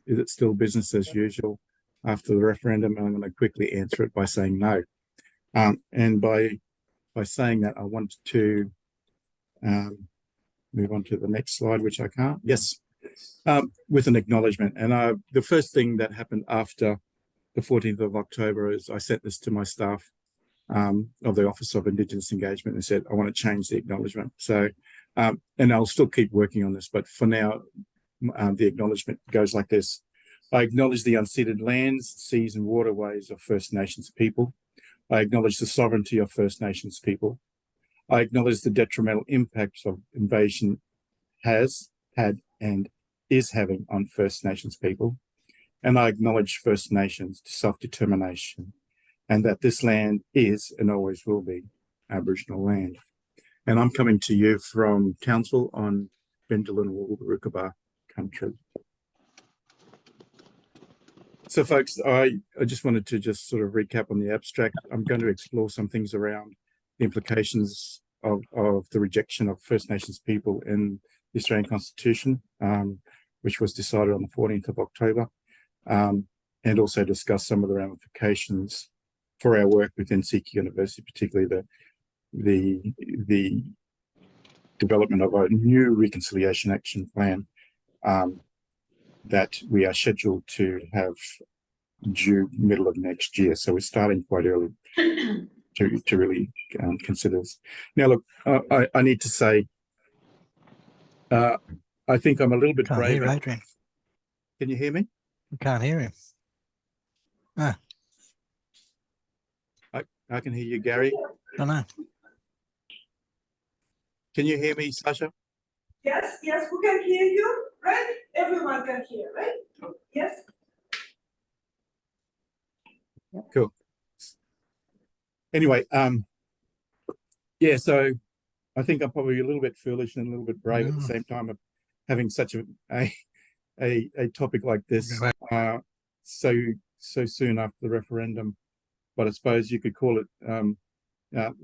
is it still business as usual after the referendum? And I'm going to quickly answer it by saying no. And by saying that, I want to move on to the next slide, which I can't. Yes, with an acknowledgement. And the first thing that happened after the 14th of October is I sent this to my staff of the Office of Indigenous Engagement and said, I want to change the acknowledgement. So, and I'll still keep working on this, but for now, the acknowledgement goes like this. I acknowledge the unceded lands, seas and waterways of First Nations people. I acknowledge the sovereignty of First Nations people. I acknowledge the detrimental impacts of invasion has had and is having on First Nations people. And I acknowledge First Nations self-determination and that this land is and always will be Aboriginal land. And I'm coming to you from Townsville on Bendalin Wulbarukaba country. So folks, I just wanted to just sort of recap on the abstract. I'm going to explore some things around the implications of the rejection of First Nations people in the Australian Constitution, which was decided on the 14th of October, and also discuss some of the ramifications for our work within CQ University, particularly the development of a new reconciliation action plan that we are scheduled to have due middle of next year. So we're starting quite early to really consider this. Now, look, I need to say, I think I'm a little bit brave. Hear Adrian. Can you hear me? I can't hear him. Ah. I can hear you, Gary. I know. Can you hear me, Sasha? Yes, yes, we can hear you, right? Everyone can hear, right? Yes. Cool. Anyway, yeah, so I think I'm probably a little bit foolish and a little bit brave at the same time of having such a topic like this so soon after the referendum. But I suppose you could call it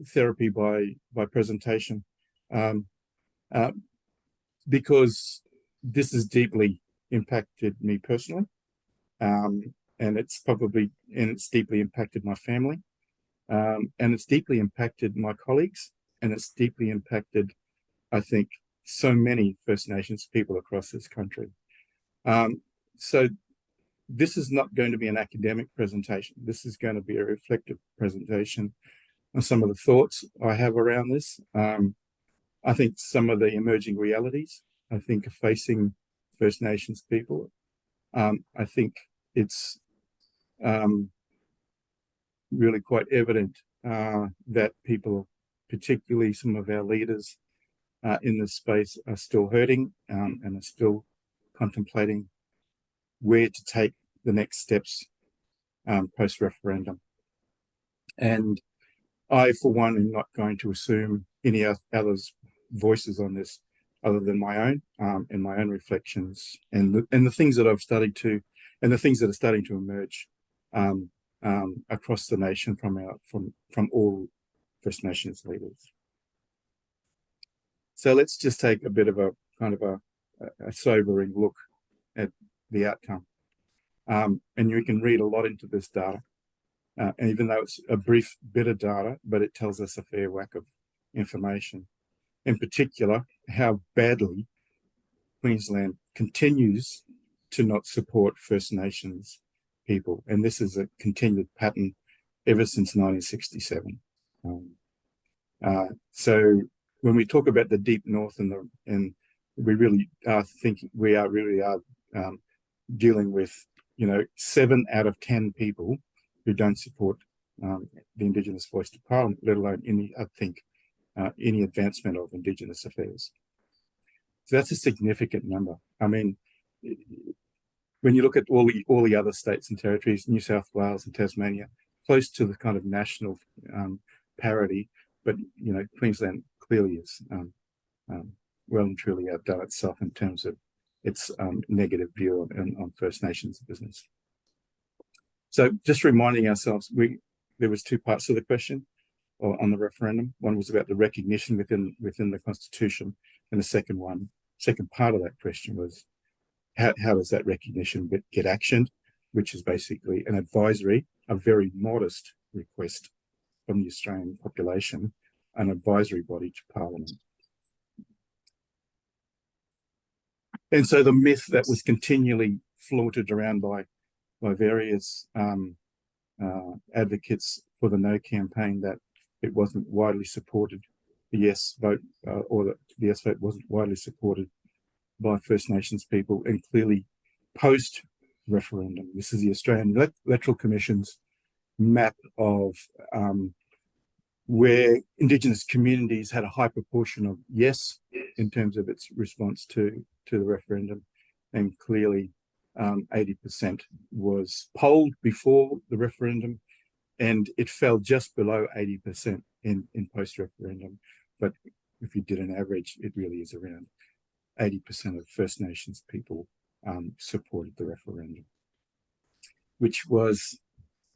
therapy by presentation, because this has deeply impacted me personally, and it's deeply impacted my family, and it's deeply impacted my colleagues, and it's deeply impacted, I think, so many First Nations people across this country. So this is not going to be an academic presentation. This is going to be a reflective presentation on some of the thoughts I have around this. I think some of the emerging realities, I think, are facing First Nations people. I think it's really quite evident that people, particularly some of our leaders in this space, are still hurting and are still contemplating where to take the next steps post-referendum. And I, for one, am not going to assume any others' voices on this other than my own and my own reflections and the things that I've studied to, and the things that are starting to emerge across the nation from all First Nations leaders. So let's just take a bit of a kind of a sobering look at the outcome. And you can read a lot into this data, even though it's a brief bit of data, but it tells us a fair whack of information. In particular, how badly Queensland continues to not support First Nations people. And this is a continued pattern ever since 1967. So when we talk about the deep north and we really are thinking, we are dealing with, 7 out of 10 people who don't support the Indigenous voice to Parliament, let alone any advancement of Indigenous affairs. So that's a significant number. I mean, when you look at all the other states and territories, New South Wales and Tasmania, close to the kind of national parity, but Queensland clearly is well and truly outdone itself in terms of its negative view on First Nations business. So just reminding ourselves, there was 2 parts to the question on the referendum. One was about the recognition within the Constitution, and the second part of that question was how does that recognition get actioned, which is basically an advisory, a very modest request from the Australian population, an advisory body to Parliament. And so the myth that was continually flaunted around by various advocates for the No campaign, that it wasn't widely supported, the yes vote, or that the yes vote wasn't widely supported by First Nations people, and clearly post-referendum, this is the Australian Electoral Commission's map of where Indigenous communities had a high proportion of yes in terms of its response to the referendum, and clearly 80% was polled before the referendum, and it fell just below 80% in post-referendum. But if you did an average, it really is around 80% of First Nations people supported the referendum, which was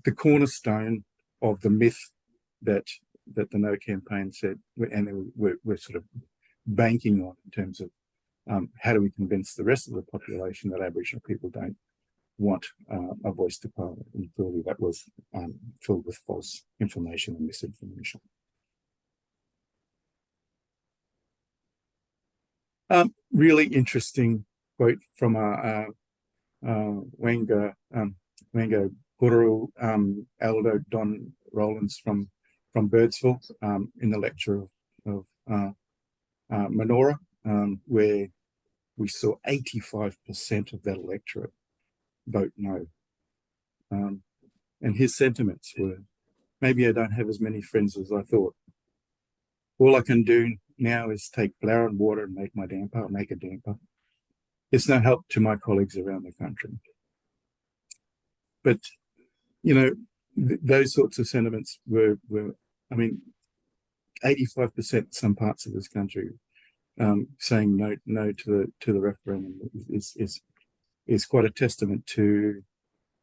the cornerstone of the myth that the No campaign said, and we're sort of banking on in terms of how do we convince the rest of the population that Aboriginal people don't want a voice to Parliament. And clearly that was filled with false information and misinformation. Really interesting quote from Wanga Guru Elder Don Rowlands from Birdsville in the lecture of Menorah, where we saw 85% of that electorate vote no. And his sentiments were, maybe I don't have as many friends as I thought. All I can do now is take flour and water and make a damper. It's no help to my colleagues around the country. But, you know, those sorts of sentiments were, I mean, 85% in some parts of this country saying no to the referendum is quite a testament to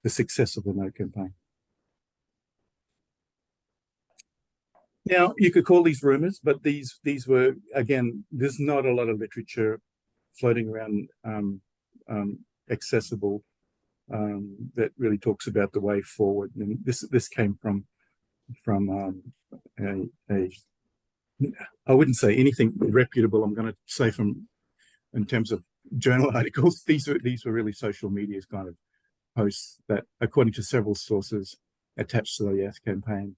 the success of the No campaign. Now, you could call these rumors, but these were, again, there's not a lot of literature floating around accessible that really talks about the way forward. And this came from I wouldn't say anything reputable. I'm going to say in terms of journal articles, these were really social media kind of posts that, according to several sources attached to the Yes campaign,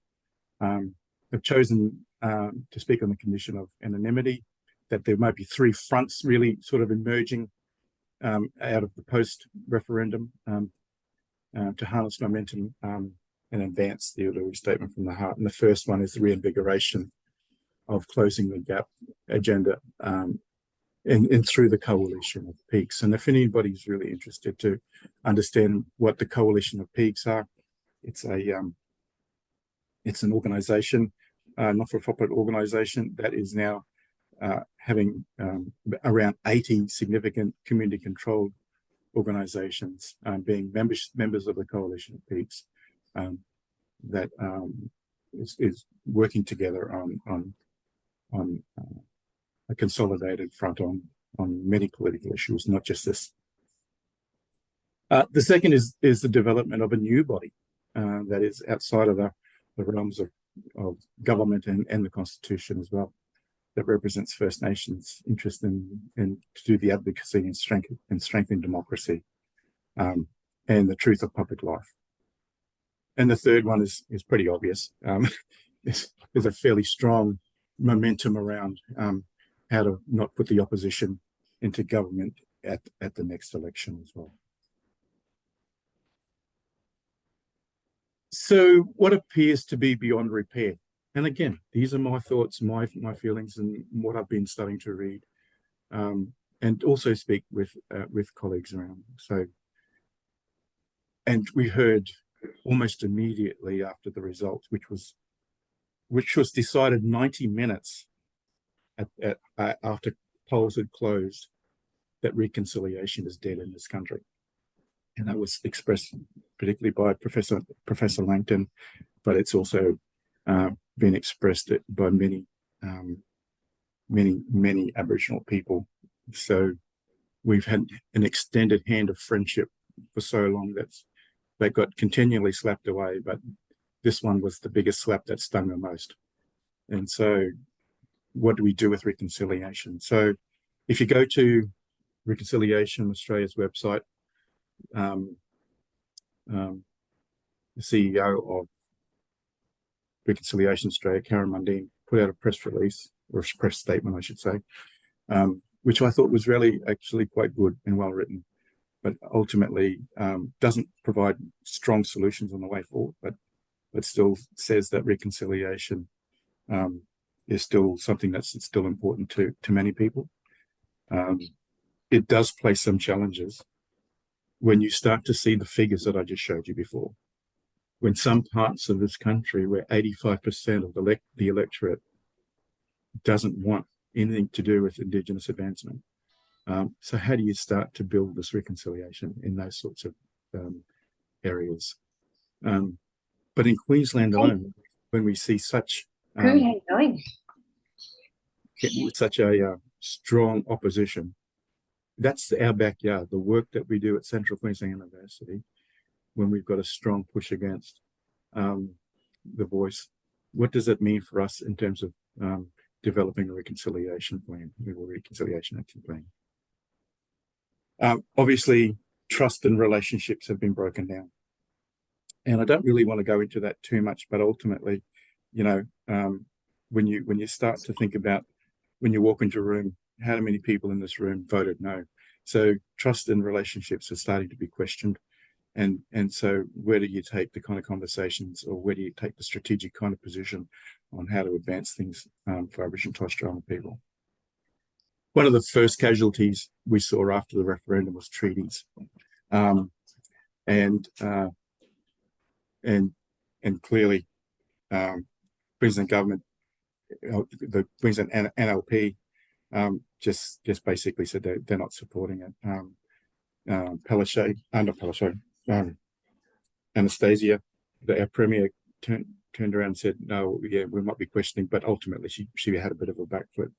have chosen to speak on the condition of anonymity, that there might be three fronts really sort of emerging out of the post-referendum to harness momentum and advance the Uluru Statement from the Heart. And the first one is the reinvigoration of closing the gap agenda and through the coalition of peaks. And if anybody's really interested to understand what the coalition of peaks are, it's an organisation, not-for-profit organisation that is now having around 80 significant community-controlled organisations being members of the coalition of peaks that is working together on a consolidated front on many political issues, not just this. The second is the development of a new body that is outside of the realms of government and the Constitution as well, that represents First Nations interest in to do the advocacy and strengthen democracy and the truth of public life. And the third one is pretty obvious. There's a fairly strong momentum around how to not put the opposition into government at the next election as well. So what appears to be beyond repair? And again, these are my thoughts, my feelings, and what I've been starting to read, and also speak with colleagues around. So, and we heard almost immediately after the result, which was decided 90 minutes after polls had closed, that reconciliation is dead in this country. And that was expressed particularly by Professor Langton, but it's also been expressed by many Aboriginal people. So we've had an extended hand of friendship for so long that got continually slapped away, but this one was the biggest slap that stung the most. And so what do we do with reconciliation? So if you go to Reconciliation Australia's website, the CEO of Reconciliation Australia, Karen Mundine, put out a press release, or a press statement, I should say, which I thought was really actually quite good and well written, but ultimately doesn't provide strong solutions on the way forward, but still says that reconciliation is still something that's still important to many people. It does place some challenges when you start to see the figures that I just showed you before. When some parts of this country where 85% of the electorate doesn't want anything to do with Indigenous advancement. So how do you start to build this reconciliation in those sorts of areas? But in Queensland alone, when we see such such a strong opposition, that's our backyard. The work that we do at Central Queensland University, when we've got a strong push against the voice, what does it mean for us in terms of developing a reconciliation plan, or reconciliation action plan? Obviously, trust and relationships have been broken down. And I don't really want to go into that too much, but ultimately, you know, when you start to think about, when you walk into a room, how many people in this room voted no? So trust and relationships are starting to be questioned. And so where do you take the kind of conversations, or where do you take the strategic kind of position on how to advance things for Aboriginal and Torres Strait Islander people? One of the first casualties we saw after the referendum was treaties. And clearly, Queensland government, the Queensland NLP, just basically said they're not supporting it. Anastasia, our premier, turned around and said, no, yeah, we might be questioning, but ultimately she had a bit of a back foot.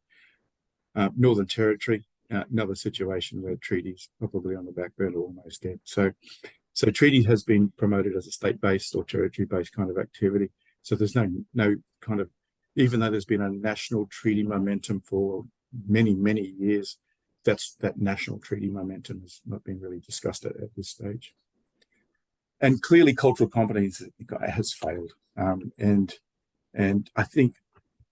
Northern Territory, another situation where treaties probably on the back burner, almost dead. So treaty has been promoted as a state-based or territory-based kind of activity. So there's no kind of, even though there's been a national treaty momentum for many, many years, that national treaty momentum has not been really discussed at this stage. And clearly cultural competence has failed. And I think,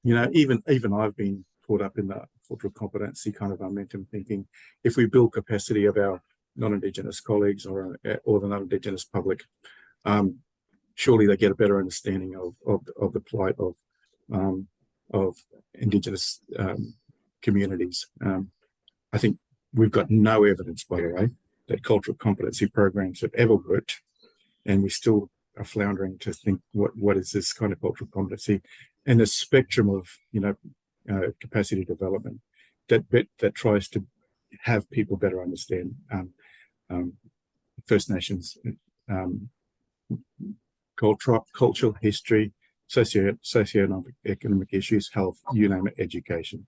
you know, even I've been caught up in the cultural competency kind of momentum, thinking if we build capacity of our non-Indigenous colleagues or the non-Indigenous public, surely they get a better understanding of the plight of Indigenous communities. I think we've got no evidence, by the way, that cultural competency programs have ever worked, and we still are floundering to think what is this kind of cultural competency, and the spectrum of, you know, capacity development that tries to have people better understand First Nations cultural history, socioeconomic issues, health, you name it, education.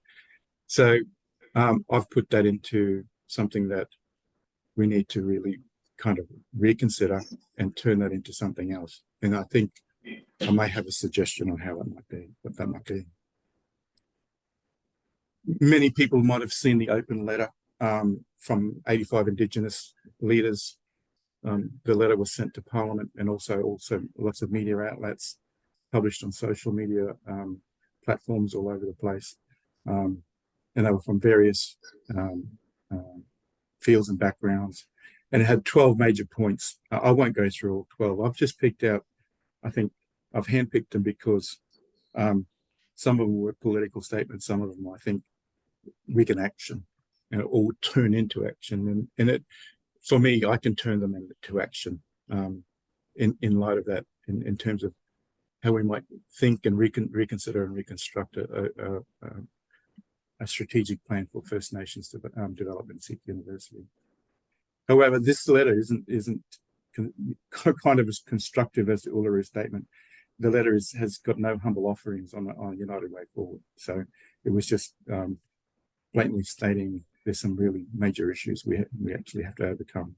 So I've put that into something that we need to really kind of reconsider and turn that into something else. And I think I may have a suggestion on how that might be, what that might be. Many people might have seen the open letter from 85 Indigenous leaders. The letter was sent to Parliament and also lots of media outlets, published on social media platforms all over the place. And they were from various fields and backgrounds. And it had 12 major points. I won't go through all 12. I've just picked out, I think I've handpicked them because some of them were political statements, some of them, I think, we can action, you know, or turn into action. And it, for me, I can turn them into action in light of that, in terms of how we might think and reconsider and reconstruct a strategic plan for First Nations development at Sydney University. However, this letter isn't kind of as constructive as the Uluru Statement. The letter has got no humble offerings on United Way Forward. So it was just blatantly stating there's some really major issues we actually have to overcome.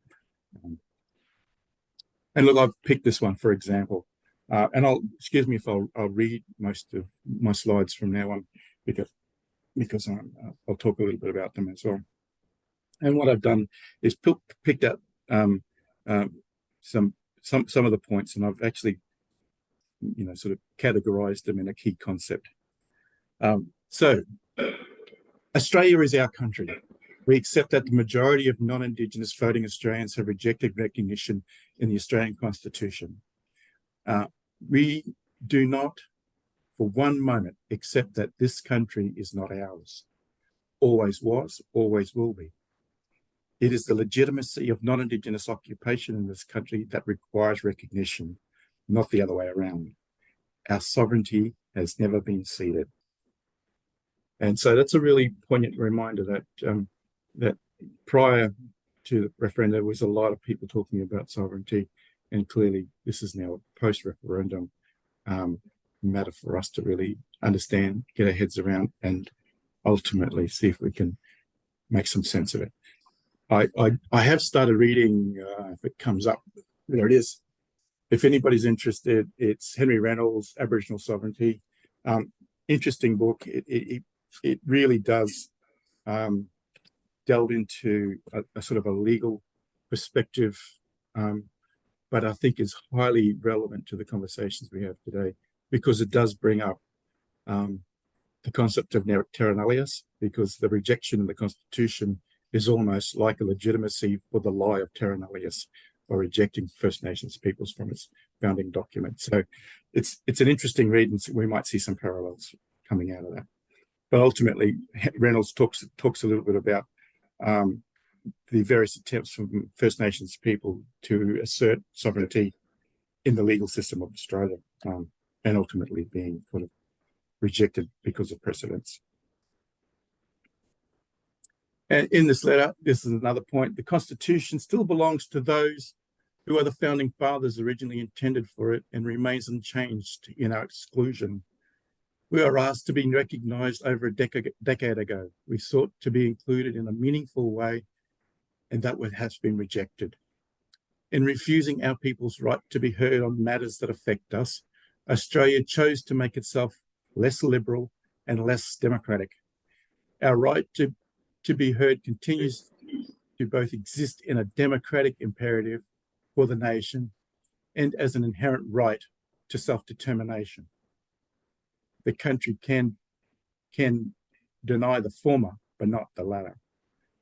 And look, I've picked this one for example, and excuse me if I'll read most of my slides from now on because I'll talk a little bit about them as well. And what I've done is picked out some of the points, and I've actually, sort of categorized them in a key concept. So Australia is our country. We accept that the majority of non-Indigenous voting Australians have rejected recognition in the Australian Constitution. We do not, for one moment, accept that this country is not ours. Always was, always will be. It is the legitimacy of non-Indigenous occupation in this country that requires recognition, not the other way around. Our sovereignty has never been ceded. And so that's a really poignant reminder that that prior to the referendum, there was a lot of people talking about sovereignty, and clearly this is now a post-referendum matter for us to really understand, get our heads around, and ultimately see if we can make some sense of it. I have started reading, if it comes up, there it is. If anybody's interested, it's Henry Reynolds' Aboriginal Sovereignty. Interesting book. It really does delve into a sort of a legal perspective, but I think is highly relevant to the conversations we have today, because it does bring up the concept of terra nullius, because the rejection of the Constitution is almost like a legitimacy for the lie of terra nullius, or rejecting First Nations peoples from its founding document. So it's an interesting read, and we might see some parallels coming out of that. But ultimately, Reynolds talks a little bit about the various attempts from First Nations people to assert sovereignty in the legal system of Australia, and ultimately being sort of rejected because of precedents. And in this letter, this is another point: the Constitution still belongs to those who are the founding fathers originally intended for it, and remains unchanged in our exclusion. We are asked to be recognised over a decade ago. We sought to be included in a meaningful way, and that has been rejected. In refusing our people's right to be heard on matters that affect us, Australia chose to make itself less liberal and less democratic. Our right to be heard continues to both exist in a democratic imperative for the nation and as an inherent right to self-determination. The country can deny the former, but not the latter.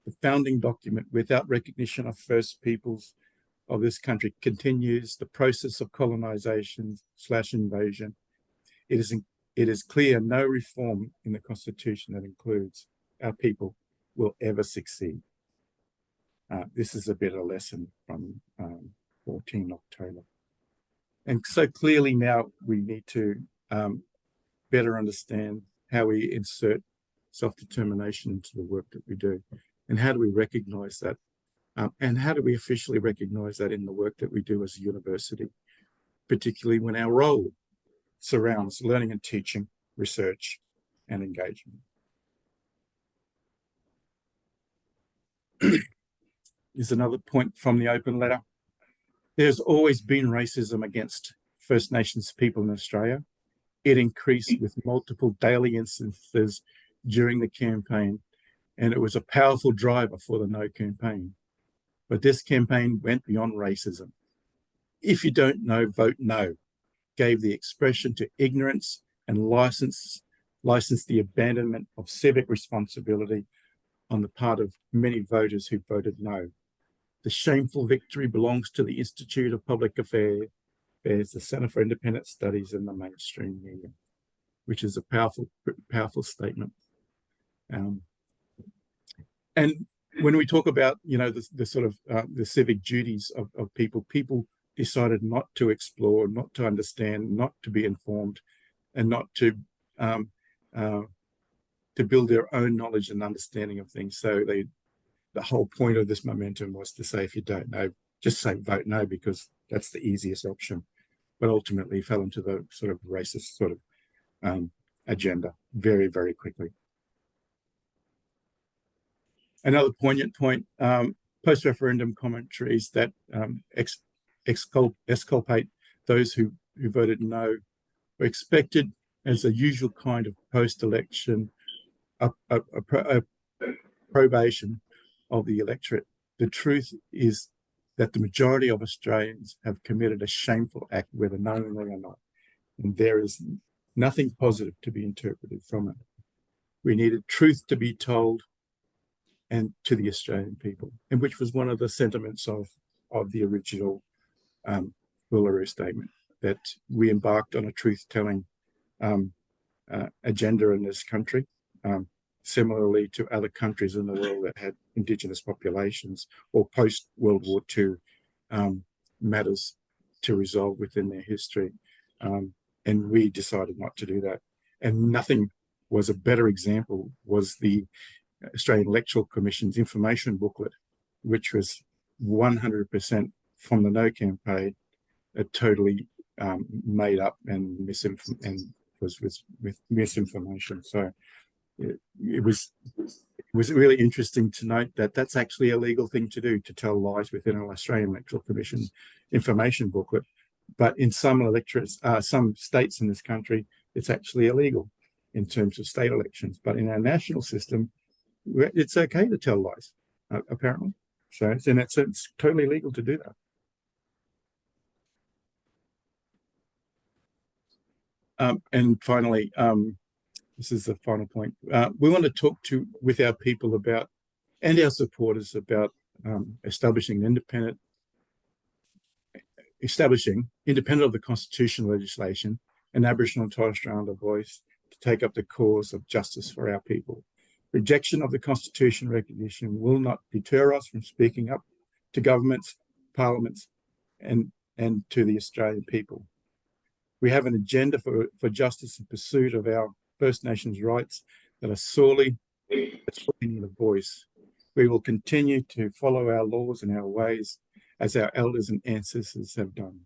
The founding document, without recognition of First Peoples of this country, continues the process of colonization/invasion. It is clear no reform in the Constitution that includes our people will ever succeed. This is a bit of a lesson from 14 October. And so clearly now we need to better understand how we insert self-determination into the work that we do, and how do we recognize that, and how do we officially recognize that in the work that we do as a university, particularly when our role surrounds learning and teaching, research, and engagement. Here's another point from the open letter. There's always been racism against First Nations people in Australia. It increased with multiple daily instances during the campaign, and it was a powerful driver for the No campaign. But this campaign went beyond racism. If you don't know, vote no, gave the expression to ignorance and licensed the abandonment of civic responsibility on the part of many voters who voted no. The shameful victory belongs to the Institute of Public Affairs, the Centre for Independent Studies, and the mainstream media, which is a powerful statement. And when we talk about, the sort of the civic duties of people decided not to explore, not to understand, not to be informed, and not to build their own knowledge and understanding of things. So the whole point of this momentum was to say, if you don't know, just say vote no, because that's the easiest option. But ultimately fell into the sort of racist sort of agenda very, very quickly. Another poignant point, post-referendum commentaries that exculpate those who voted no were expected as a usual kind of post-election probation of the electorate. The truth is that the majority of Australians have committed a shameful act, whether knowingly or not, and there is nothing positive to be interpreted from it. We needed truth to be told and to the Australian people, and which was one of the sentiments of the original Uluru Statement, that we embarked on a truth-telling agenda in this country, similarly to other countries in the world that had Indigenous populations or post-World War II matters to resolve within their history. And we decided not to do that. And nothing was a better example was the Australian Electoral Commission's information booklet, which was 100% from the No campaign, totally made up and was with misinformation. So it was really interesting to note that that's actually a legal thing to do, to tell lies within an Australian Electoral Commission information booklet. But in some electorates, some states in this country, it's actually illegal in terms of state elections. But in our national system, it's okay to tell lies, apparently. So in that sense, it's totally legal to do that. And finally, this is the final point. We want to talk with our people about, and our supporters about, establishing independent of the constitutional legislation, an Aboriginal and Torres Strait Islander voice to take up the cause of justice for our people. Rejection of the Constitution recognition will not deter us from speaking up to governments, parliaments, and to the Australian people. We have an agenda for justice and pursuit of our First Nations rights that are sorely in a voice. We will continue to follow our laws and our ways as our elders and ancestors have done.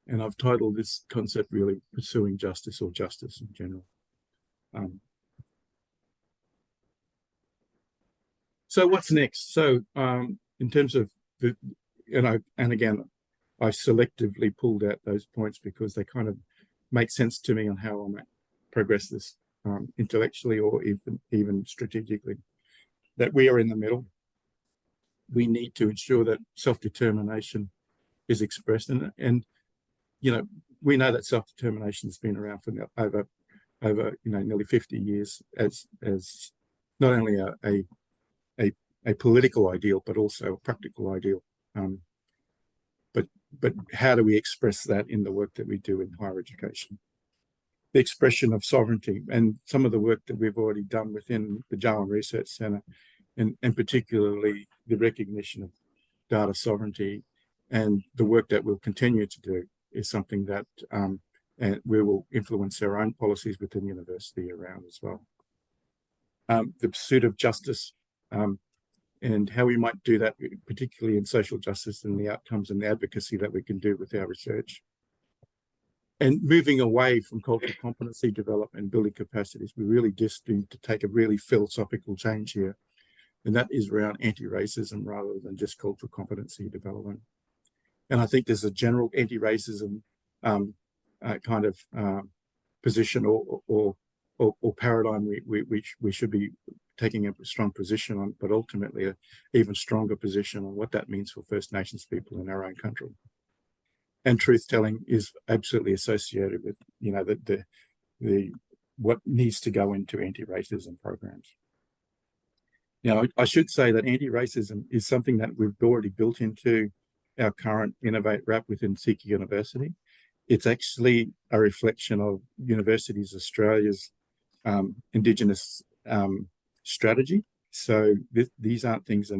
And I've titled this concept really Pursuing Justice, or Justice in general. So what's next? So in terms of and again, I selectively pulled out those points because they kind of make sense to me on how I might progress this intellectually or even strategically. That we are in the middle. We need to ensure that self-determination is expressed, and we know that self-determination has been around for over nearly 50 years as not only a political ideal but also a practical ideal. But how do we express that in the work that we do in higher education? The expression of sovereignty, and some of the work that we've already done within the Jawun Research Centre, and particularly the recognition of data sovereignty, and the work that we'll continue to do is something that we will influence our own policies within the university around as well. The pursuit of justice, and how we might do that, particularly in social justice and the outcomes and the advocacy that we can do with our research. And moving away from cultural competency development and building capacities, we really just need to take a really philosophical change here. And that is around anti-racism rather than just cultural competency development. And I think there's a general anti-racism kind of position or paradigm we should be taking a strong position on, but ultimately an even stronger position on what that means for First Nations people in our own country. And truth-telling is absolutely associated with, the what needs to go into anti-racism programs. Now, I should say that anti-racism is something that we've already built into our current Innovate Wrap within Seeker University. It's actually a reflection of Universities Australia's Indigenous strategy. So these aren't things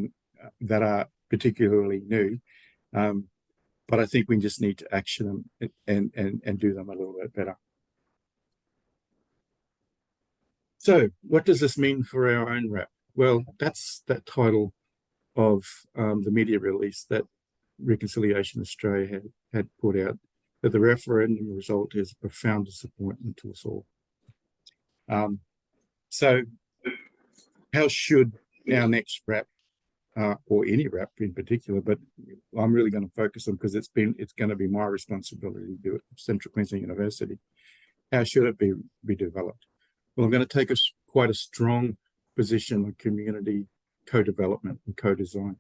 that are particularly new, but I think we just need to action them and do them a little bit better. So what does this mean for our own wrap? Well, that's that title of the media release that Reconciliation Australia had put out, that the referendum result is a profound disappointment to us all. So how should our next RAP, or any RAP in particular, but I'm really going to focus on, because it's going to be my responsibility to do it at Central Queensland University. How should it be developed? Well, I'm going to take quite a strong position on community co-development and co-design,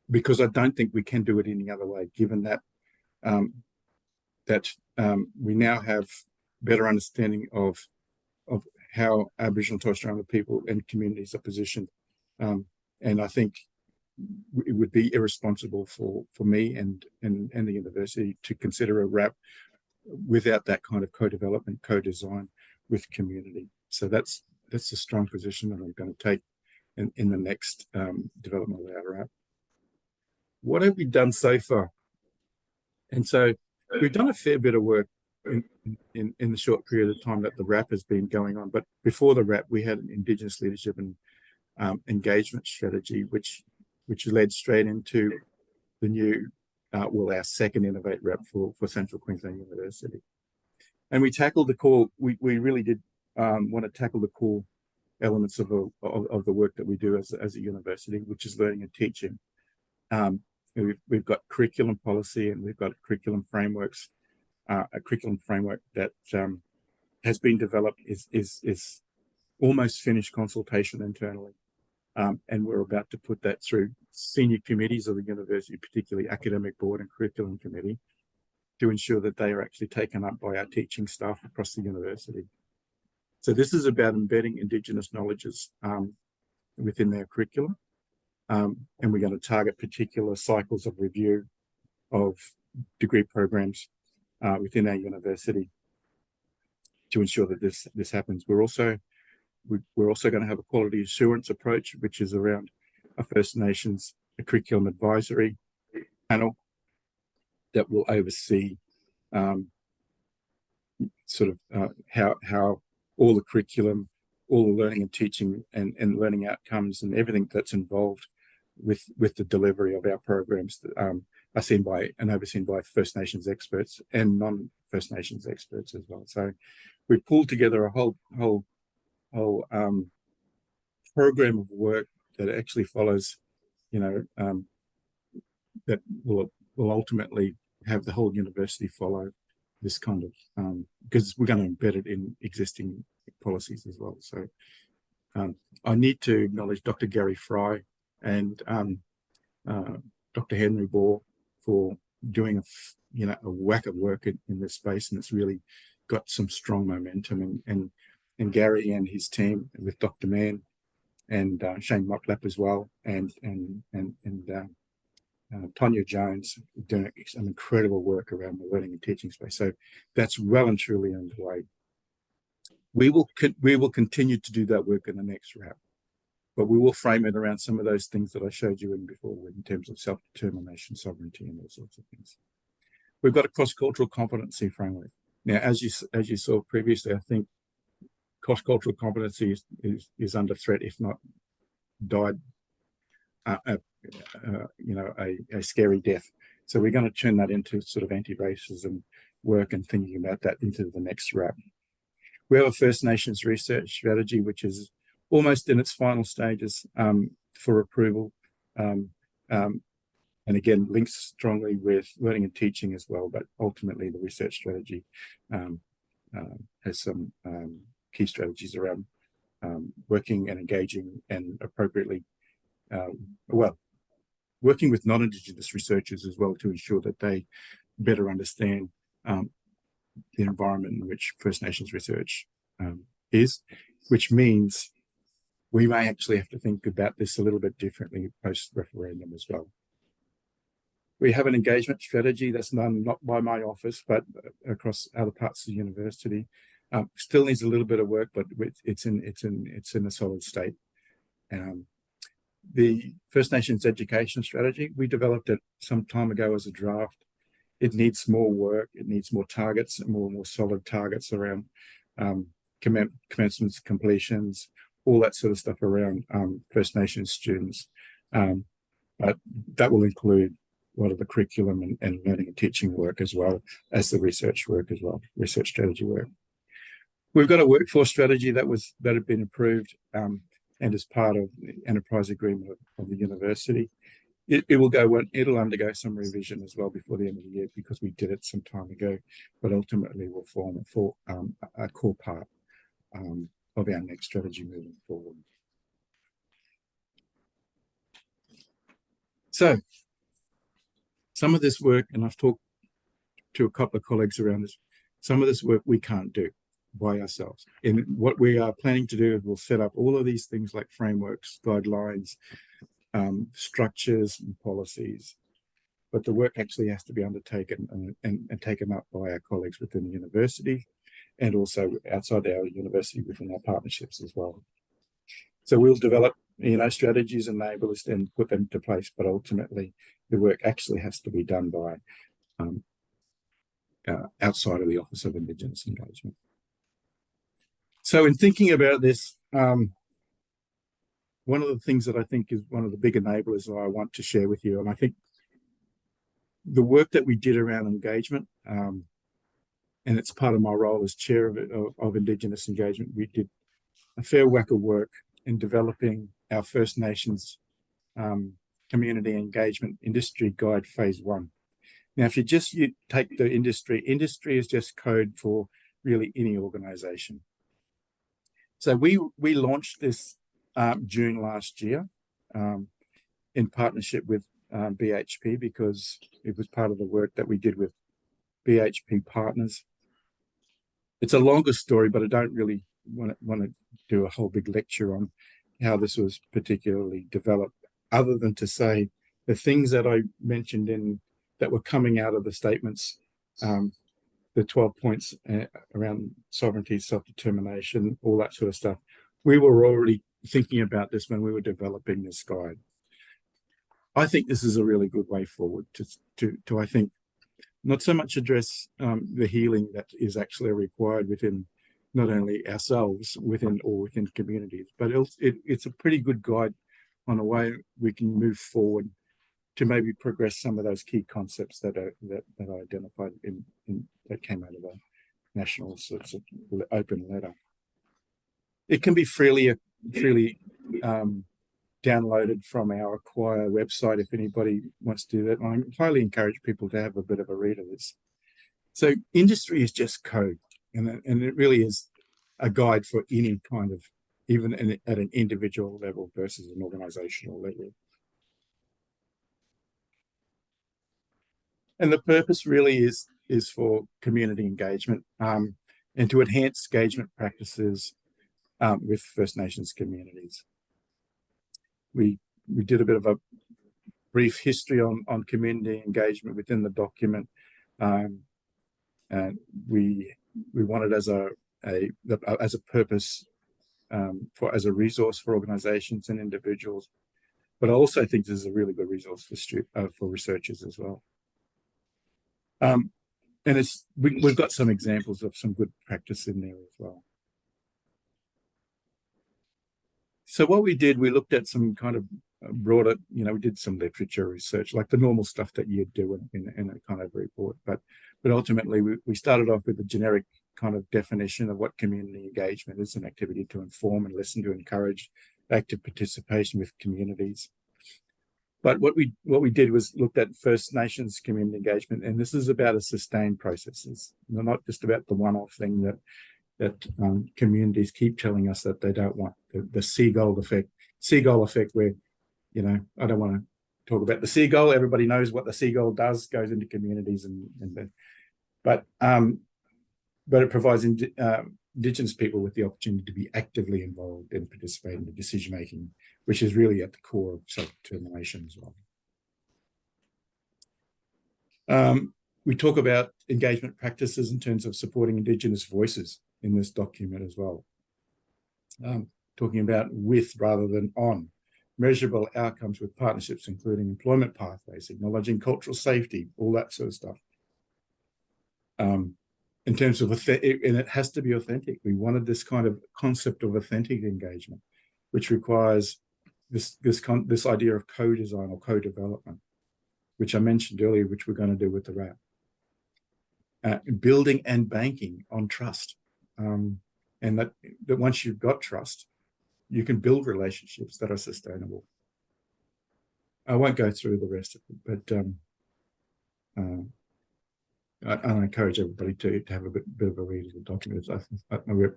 because I don't think we can do it any other way, given that we now have better understanding of how Aboriginal and Torres Strait Islander people and communities are positioned. And I think it would be irresponsible for me and the university to consider a RAP without that kind of co-development, co-design with community. So that's a strong position that I'm going to take in the next development of our RAP. What have we done so far? And so we've done a fair bit of work in the short period of time that the RAP has been going on. But before the RAP, we had an Indigenous leadership and engagement strategy, which led straight into the new, our second Innovate RAP for Central Queensland University. And we tackled the core, we really did want to tackle the core elements of the work that we do as a university, which is learning and teaching. We've got curriculum policy, and we've got curriculum frameworks. A curriculum framework that has been developed is almost finished consultation internally. And we're about to put that through senior committees of the university, particularly academic board and curriculum committee, to ensure that they are actually taken up by our teaching staff across the university. So this is about embedding Indigenous knowledges within their curriculum. And we're going to target particular cycles of review of degree programs within our university to ensure that this happens. We're also going to have a quality assurance approach, which is around a First Nations curriculum advisory panel that will oversee how all the curriculum, all the learning and teaching and learning outcomes and everything that's involved with the delivery of our programs are seen by and overseen by First Nations experts and non-First Nations experts as well. So we pulled together a whole program of work that actually follows, that will ultimately have the whole university follow this kind of, because we're going to embed it in existing policies as well. So I need to acknowledge Dr. Gary Fry and Dr. Henry Ball for doing a whack of work in this space, and it's really got some strong momentum. And Gary and his team with Dr. Mann and Shane Mocklap as well, and Tonya Jones doing some incredible work around the learning and teaching space. So that's well and truly underway. We will continue to do that work in the next RAP, but we will frame it around some of those things that I showed you in before, in terms of self-determination, sovereignty, and all sorts of things. We've got a cross-cultural competency framework. Now, as you saw previously, I think cross-cultural competency is under threat, if not died a scary death. So we're going to turn that into sort of anti-racism work and thinking about that into the next RAP. We have a First Nations research strategy, which is almost in its final stages for approval. And again, links strongly with learning and teaching as well, but ultimately the research strategy has some key strategies around working and engaging and appropriately, working with non-Indigenous researchers as well to ensure that they better understand the environment in which First Nations research is, which means we may actually have to think about this a little bit differently post-referendum as well. We have an engagement strategy that's done not by my office, but across other parts of the university. Still needs a little bit of work, but it's in a solid state. The First Nations education strategy, we developed it some time ago as a draft. It needs more work. It needs more targets, more solid targets around commencements, completions, all that sort of stuff around First Nations students. But that will include a lot of the curriculum and learning and teaching work, as well as the research work as well, research strategy work. We've got a workforce strategy that had been approved and as part of the enterprise agreement of the university. It'll undergo some revision as well before the end of the year, because we did it some time ago, but ultimately will form a core part of our next strategy moving forward. So some of this work, and I've talked to a couple of colleagues around this, some of this work we can't do by ourselves. And what we are planning to do is we'll set up all of these things like frameworks, guidelines, structures and policies, but the work actually has to be undertaken and taken up by our colleagues within the university, and also outside our university within our partnerships as well. So we'll develop, strategies, enablers, and put them into place, but ultimately the work actually has to be done by outside of the Office of Indigenous Engagement. So in thinking about this, one of the things that I think is one of the big enablers that I want to share with you, and I think the work that we did around engagement, and it's part of my role as chair of Indigenous Engagement, we did a fair whack of work in developing our First Nations Community Engagement Industry Guide Phase 1. Now, if you take the industry is just code for really any organization. So we launched this June last year in partnership with BHP, because it was part of the work that we did with BHP partners. It's a longer story, but I don't really want to do a whole big lecture on how this was particularly developed, other than to say the things that I mentioned that were coming out of the statements, the 12 points around sovereignty, self-determination, all that sort of stuff. We were already thinking about this when we were developing this guide. I think this is a really good way forward to I think, not so much address the healing that is actually required within not only ourselves, within communities, but it's a pretty good guide on a way we can move forward to maybe progress some of those key concepts that I identified that came out of the national sorts of open letter. It can be freely downloaded from our Acquire website if anybody wants to do that. I highly encourage people to have a bit of a read of this. So industry is just code, and it really is a guide for any kind of, even at an individual level versus an organizational level. And the purpose really is for community engagement and to enhance engagement practices with First Nations communities. We did a bit of a brief history on community engagement within the document. And we wanted as a purpose as a resource for organizations and individuals, but I also think this is a really good resource for researchers as well. And we've got some examples of some good practice in there as well. So what we did, we looked at some kind of broader, we did some literature research, like the normal stuff that you'd do in a kind of report. But ultimately, we started off with a generic kind of definition of what community engagement is: an activity to inform and listen to encourage active participation with communities. But what we did was looked at First Nations community engagement, and this is about a sustained process. It's not just about the one-off thing that communities keep telling us that they don't want, the seagull effect. Seagull effect, where, I don't want to talk about the seagull. Everybody knows what the seagull does, goes into communities, but it provides Indigenous people with the opportunity to be actively involved and participate in the decision making, which is really at the core of self-determination as well. We talk about engagement practices in terms of supporting Indigenous voices in this document as well. Talking about with rather than on, measurable outcomes with partnerships, including employment pathways, acknowledging cultural safety, all that sort of stuff. In terms of, and it has to be authentic. We wanted this kind of concept of authentic engagement, which requires this idea of co-design or co-development, which I mentioned earlier, which we're going to do with the RAP. Building and banking on trust. And that once you've got trust, you can build relationships that are sustainable. I won't go through the rest of it, but I encourage everybody to have a bit of a read of the document. We're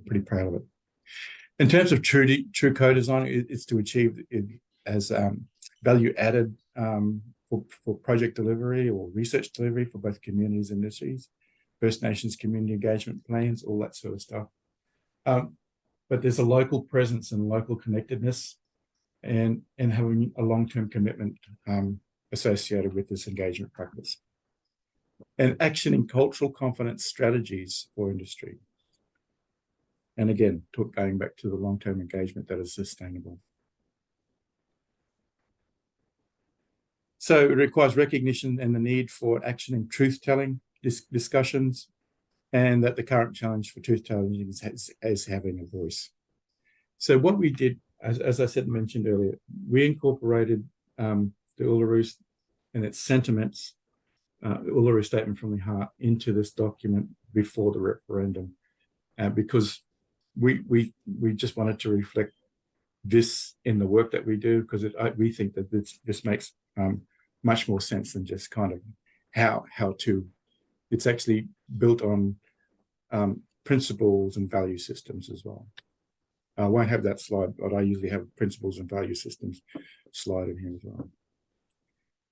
pretty proud of it. In terms of true co-design, it's to achieve it as value added for project delivery or research delivery for both communities and industries, First Nations community engagement plans, all that sort of stuff. But there's a local presence and local connectedness and having a long-term commitment associated with this engagement practice. And actioning cultural confidence strategies for industry. And again, going back to the long-term engagement that is sustainable. So it requires recognition and the need for actioning truth-telling discussions, and that the current challenge for truth-telling is having a voice. So what we did, as I mentioned earlier, we incorporated the Uluru and its sentiments, the Uluru Statement from the Heart, into this document before the referendum, because we just wanted to reflect this in the work that we do, because we think that this makes much more sense than just kind of how to. It's actually built on principles and value systems as well. I won't have that slide, but I usually have principles and value systems slide in here as well.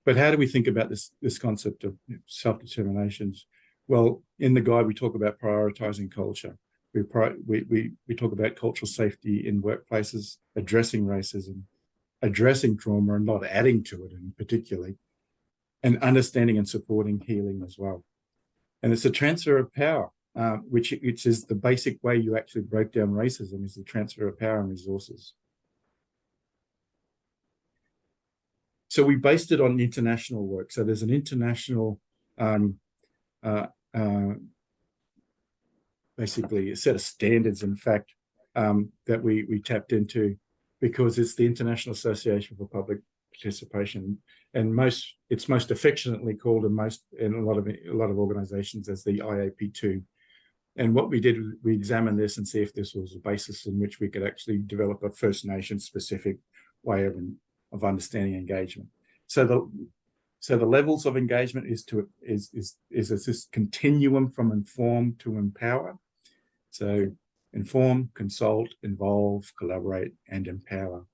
But how do we think about this concept of self-determinations? Well, in the guide, we talk about prioritizing culture. We talk about cultural safety in workplaces, addressing racism, addressing trauma and not adding to it in particularly, and understanding and supporting healing as well. And it's a transfer of power, which is the basic way you actually break down racism, is the transfer of power and resources. So we based it on international work. So there's an international, basically a set of standards, in fact, that we tapped into, because it's the International Association for Public Participation, and it's most affectionately called in a lot of organizations as the IAP2. And what we did, we examined this and see if this was a basis in which we could actually develop a First Nation specific way of understanding engagement. So the levels of engagement is this continuum from inform to empower. So inform, consult, involve, collaborate, and empower.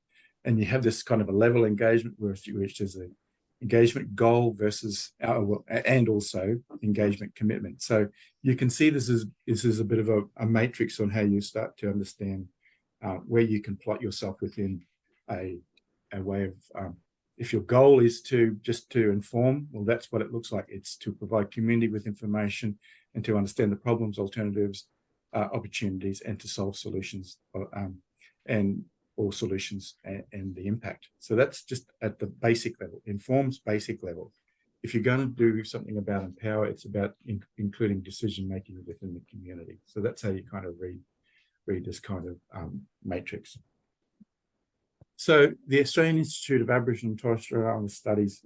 And you have this kind of a level engagement which is an engagement goal versus and also engagement commitment. So you can see this is a bit of a matrix on how you start to understand where you can plot yourself within a way of if your goal is just to inform, well, that's what it looks like. It's to provide community with information and to understand the problems, alternatives, opportunities, and to solve solutions or solutions and the impact. So that's just at the basic level, informs basic level. If you're going to do something about empower, it's about including decision-making within the community. So that's how you kind of read this kind of matrix. So the Australian Institute of Aboriginal and Torres Strait Islander Studies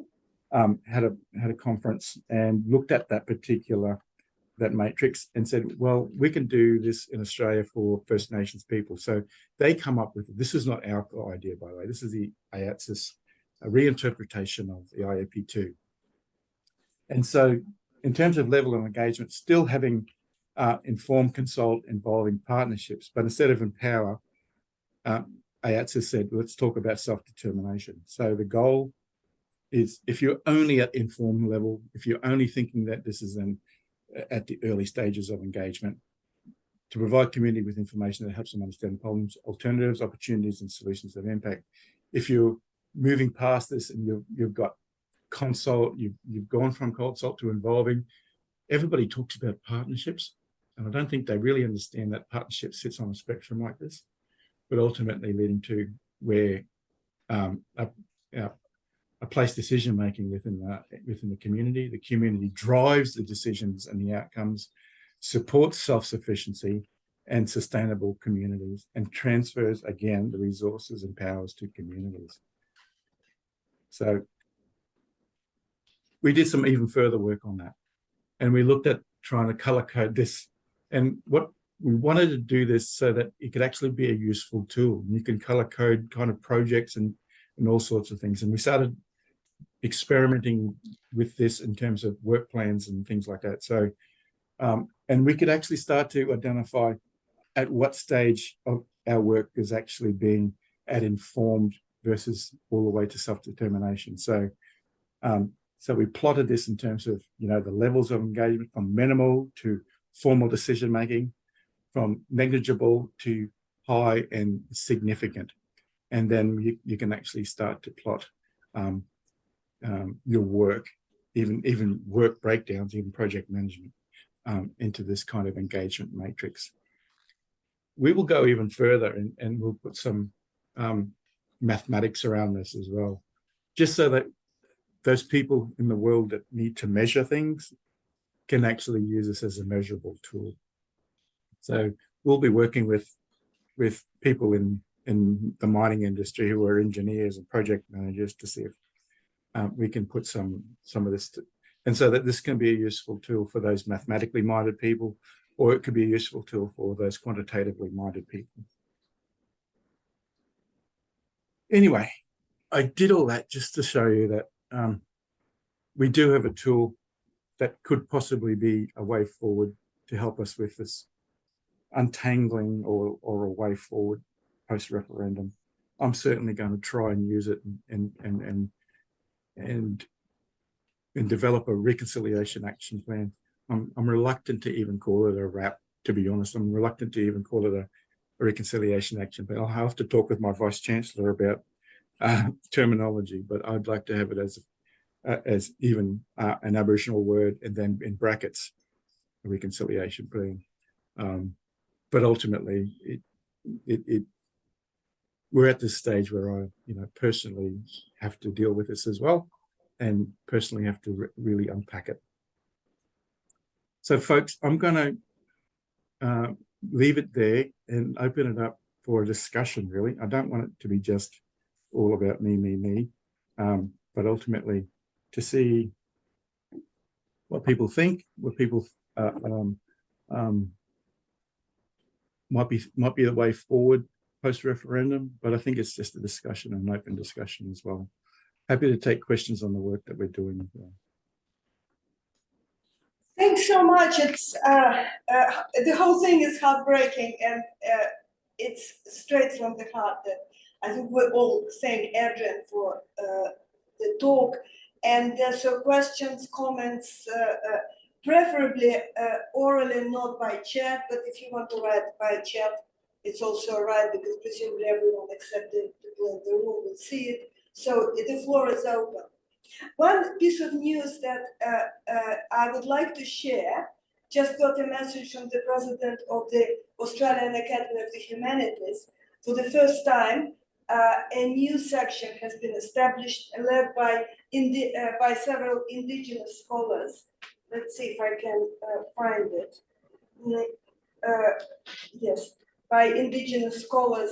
had a conference and looked at that matrix and said, well, we can do this in Australia for First Nations people. So they come up with, this is not our idea, by the way, this is the AATSIS reinterpretation of the IAP2. And so in terms of level of engagement, still having inform, consult, involving partnerships, but instead of empower, AATSIS said, let's talk about self-determination. So the goal is, if you're only at informed level, if you're only thinking that this is at the early stages of engagement, to provide community with information that helps them understand problems, alternatives, opportunities, and solutions of impact. If you're moving past this and you've got consult, you've gone from consult to involving, everybody talks about partnerships, and I don't think they really understand that partnership sits on a spectrum like this, but ultimately leading to where a place decision-making within the community. The community drives the decisions and the outcomes, supports self-sufficiency and sustainable communities, and transfers, again, the resources and powers to communities. So we did some even further work on that. And we looked at trying to color code this. And what we wanted to do this so that it could actually be a useful tool. You can color code kind of projects and all sorts of things. And we started experimenting with this in terms of work plans and things like that. So, and we could actually start to identify at what stage of our work is actually being at informed versus all the way to self-determination. So, so we plotted this in terms of, you know, the levels of engagement from minimal to formal decision-making, from negligible to high and significant. And then you can actually start to plot your work, even work breakdowns, even project management, into this kind of engagement matrix. We will go even further and we'll put some mathematics around this as well, just so that those people in the world that need to measure things can actually use this as a measurable tool. So we'll be working with people in the mining industry who are engineers and project managers to see if we can put some of this and so that this can be a useful tool for those mathematically minded people, or it could be a useful tool for those quantitatively minded people. Anyway, I did all that just to show you that we do have a tool that could possibly be a way forward to help us with this untangling or a way forward post-referendum. I'm certainly going to try and use it and develop a reconciliation action plan. I'm reluctant to even call it a RAP, to be honest. I'm reluctant to even call it a reconciliation action plan. I'll have to talk with my Vice Chancellor about terminology, but I'd like to have it as even an Aboriginal word, and then in brackets, a reconciliation plan. But ultimately, we're at this stage where I, personally have to deal with this as well, and personally have to really unpack it. So, folks, I'm going to leave it there and open it up for a discussion. Really, I don't want it to be just all about me, but ultimately to see what people think, what people might be the way forward post-referendum, but I think it's just a discussion, an open discussion as well. Happy to take questions on the work that we're doing as well. Thanks so much. It's the whole thing is heartbreaking, and it's straight from the heart. That I think we're all thank Adrian for the talk, and so questions, comments, preferably orally, not by chat. But if you want to write by chat, it's also right, because presumably everyone except the people in the room will see it. So the floor is open. One piece of news that I would like to share, just got a message from the president of the Australian Academy of the Humanities. For the first time, a new section has been established, led by several Indigenous scholars. Let's see if I can find it. Yes, by Indigenous scholars,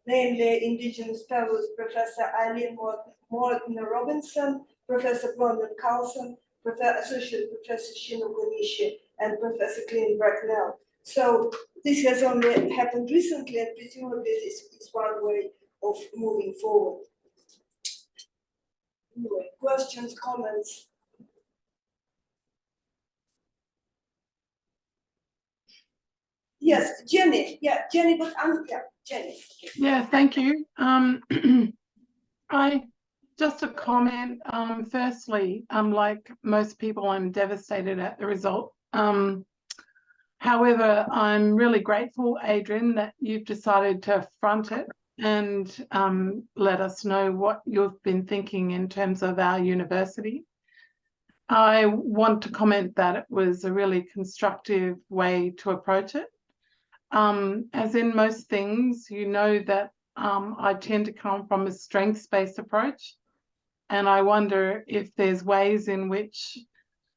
namely Indigenous fellows, Professor Eileen Morton Robinson, Professor Bronwyn Carlson, Associate Professor Shino Konishi, and Professor Clint Bracknell. So this has only happened recently, and presumably this is one way of moving forward. Anyway, questions, comments? Yes, Jenny. Yeah, Jenny, but yeah, Jenny. Yeah, thank you. Just a comment. Firstly, like most people, I'm devastated at the result. However, I'm really grateful, Adrian, that you've decided to front it and let us know what you've been thinking in terms of our university. I want to comment that it was a really constructive way to approach it. As in most things, you know that I tend to come from a strengths-based approach, and I wonder if there's ways in which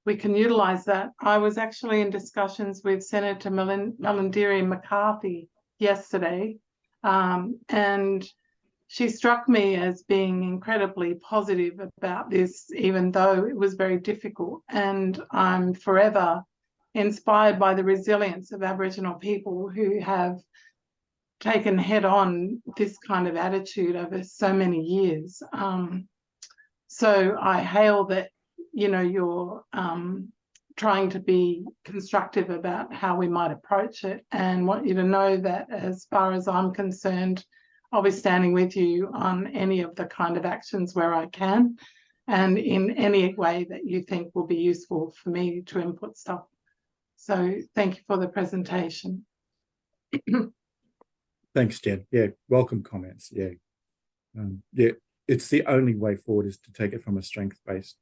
we can utilise that. I was actually in discussions with Senator Melandiri McCarthy yesterday, and she struck me as being incredibly positive about this, even though it was very difficult. And I'm forever inspired by the resilience of Aboriginal people who have taken head on this kind of attitude over so many years. So I hail that, you know, you're trying to be constructive about how we might approach it, and want you to know that as far as I'm concerned, I'll be standing with you on any of the kind of actions where I can, and in any way that you think will be useful for me to input stuff. So thank you for the presentation. Thanks, Jen. Yeah, welcome comments. Yeah, yeah. It's the only way forward is to take it from a strength-based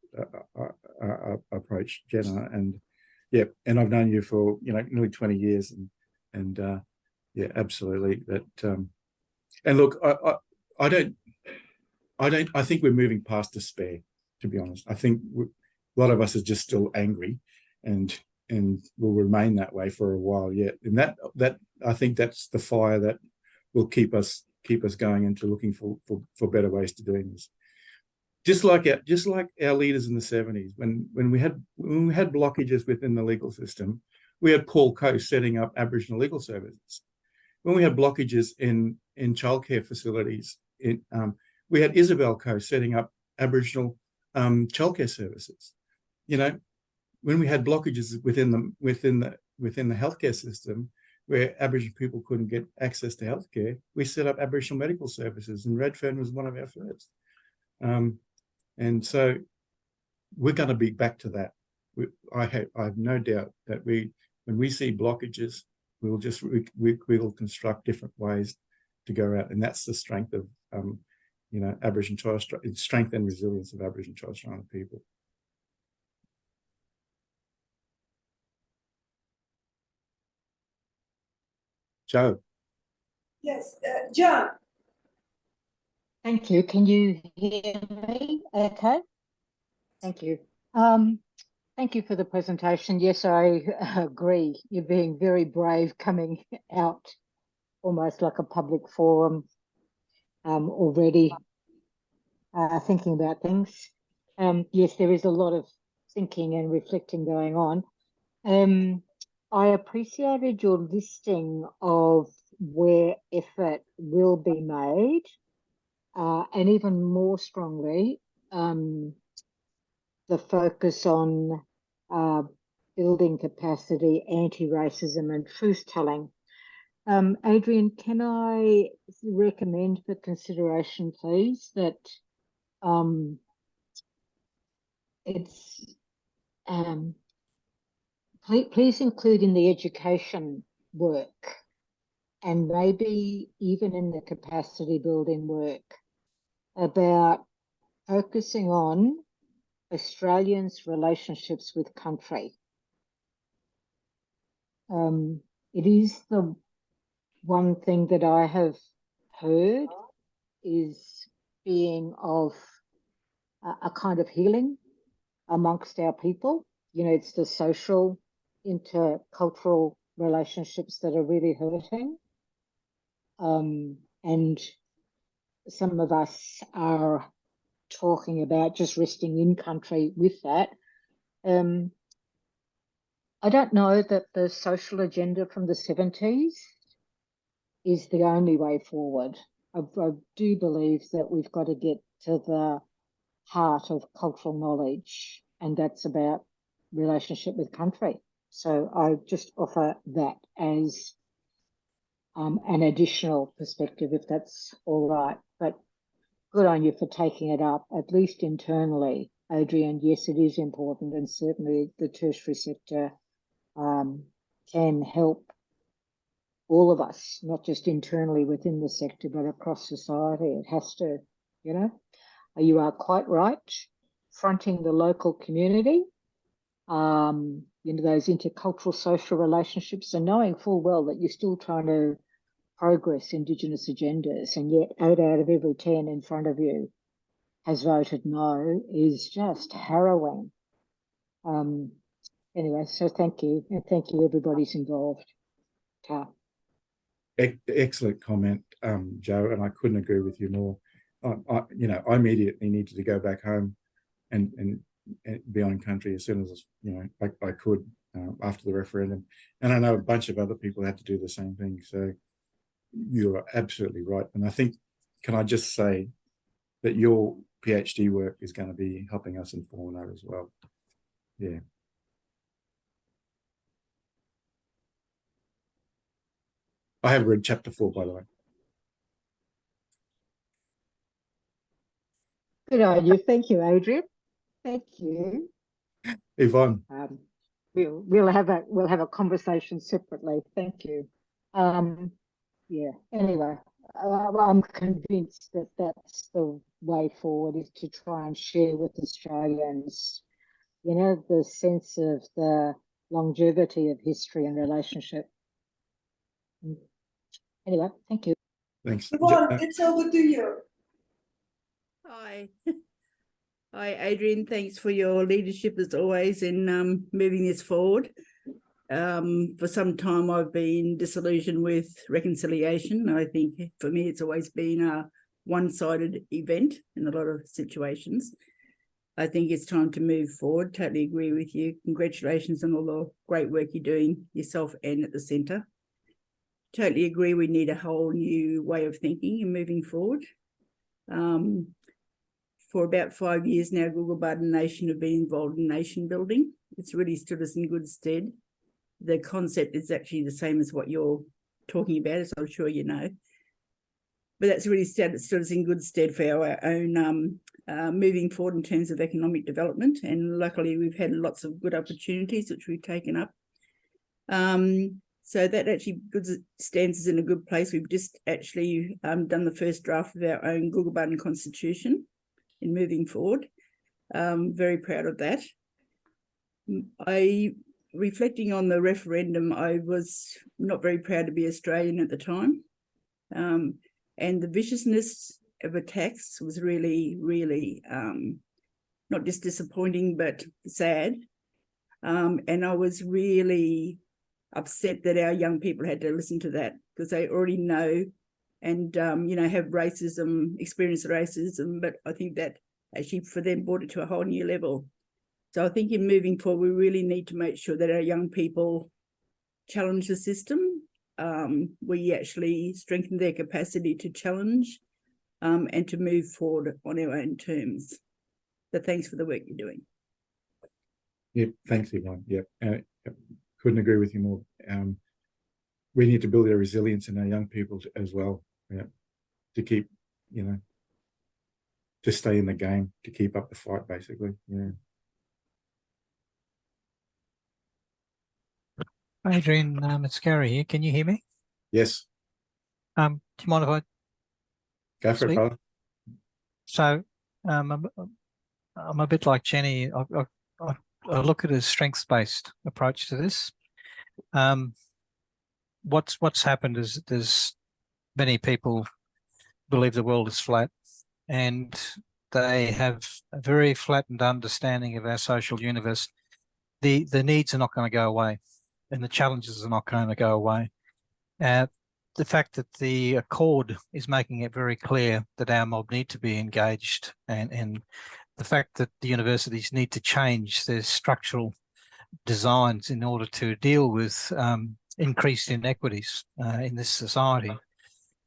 approach, Jenna. And yeah, and I've known you for nearly 20 years, and yeah, absolutely. That and look, I think we're moving past despair. To be honest, I think a lot of us are just still angry, and will remain that way for a while yet. And that I think that's the fire that will keep us going into looking for better ways to doing this. Just like our leaders in the 70s, when we had blockages within the legal system, we had Paul Coe setting up Aboriginal legal services. When we had blockages in childcare facilities, we had Isabel Coe setting up Aboriginal childcare services. When we had blockages within the healthcare system, where Aboriginal people couldn't get access to healthcare, we set up Aboriginal medical services, and Redfern was one of our first. And so we're going to be back to that. I have no doubt that when we see blockages, we'll construct different ways to go out, and that's the strength of Aboriginal Torres Strait, strength and resilience of Aboriginal Torres Strait Islander people. Joe. Yes, John. Thank you. Can you hear me? Okay. Thank you. Thank you for the presentation. Yes, I agree. You're being very brave coming out almost like a public forum already, thinking about things. Yes, there is a lot of thinking and reflecting going on. I appreciated your listing of where effort will be made, and even more strongly, the focus on building capacity, anti-racism and truth-telling. Adrian, can I recommend for consideration, please, that please include in the education work, and maybe even in the capacity building work, about focusing on Australians' relationships with country. It is the one thing that I have heard is being of a kind of healing amongst our people. It's the social, intercultural relationships that are really hurting. And some of us are talking about just resting in country with that. I don't know that the social agenda from the 70s is the only way forward. I do believe that we've got to get to the heart of cultural knowledge, and that's about relationship with country. So I just offer that as an additional perspective, if that's all right. But good on you for taking it up, at least internally, Adrian. Yes, it is important, and certainly the tertiary sector can help all of us, not just internally within the sector, but across society. It has to, You are quite right. Fronting the local community, those intercultural social relationships, and knowing full well that you're still trying to progress Indigenous agendas, and yet 8 out of every 10 in front of you has voted no, is just harrowing. Anyway, so thank you, and thank you everybody's involved. Ta. Excellent comment, Joe, and I couldn't agree with you more. I immediately needed to go back home and be on country as soon as I could. after the referendum. And I know a bunch of other people had to do the same thing. So you are absolutely right. And I think, can I just say that your PhD work is going to be helping us inform that as well. Yeah. I have read chapter 4, by the way. Good idea. Thank you, Adrian. Thank you. Yvonne. We'll have a conversation separately. Thank you. Yeah. Anyway, I'm convinced that that's the way forward, is to try and share with Australians, you know, the sense of the longevity of history and relationship. Anyway, thank you. Thanks. Yvonne, it's over to you. Hi. Hi, Adrian. Thanks for your leadership as always in moving this forward. For some time, I've been disillusioned with reconciliation. I think for me, it's always been a one-sided event in a lot of situations. I think it's time to move forward. Totally agree with you. Congratulations on all the great work you're doing yourself and at the centre. Totally agree we need a whole new way of thinking and moving forward. For about 5 years now, Googlebud and Nation have been involved in nation building. It's really stood us in good stead. The concept is actually the same as what you're talking about, as I'm sure you know. But that's really stood us in good stead for our own moving forward in terms of economic development. And luckily, we've had lots of good opportunities which we've taken up. So that actually stands us in a good place. We've just actually done the first draft of our own Googlebud Constitution in moving forward. Very proud of that. Reflecting on the referendum, I was not very proud to be Australian at the time. And the viciousness of attacks was really, really not just disappointing, but sad. And I was really upset that our young people had to listen to that, because they already know and, you know, have racism, experience racism, but I think that actually for them brought it to a whole new level. So I think in moving forward, we really need to make sure that our young people challenge the system. We actually strengthen their capacity to challenge and to move forward on our own terms. So thanks for the work you're doing. Yep, thanks, Yvonne. Yep, couldn't agree with you more. We need to build our resilience in our young people as well, to keep, you know, to stay in the game, to keep up the fight, basically. Yeah. Adrian, it's Gary here. Can you hear me? Yes. Do you mind if I Go for it, speak? brother. So I'm a bit like Jenny. I look at a strengths-based approach to this. What's happened is there's many people believe the world is flat, and they have a very flattened understanding of our social universe. The needs are not going to go away, and the challenges are not going to go away. The fact that the Accord is making it very clear that our mob need to be engaged, and the fact that the universities need to change their structural designs in order to deal with increased inequities in this society.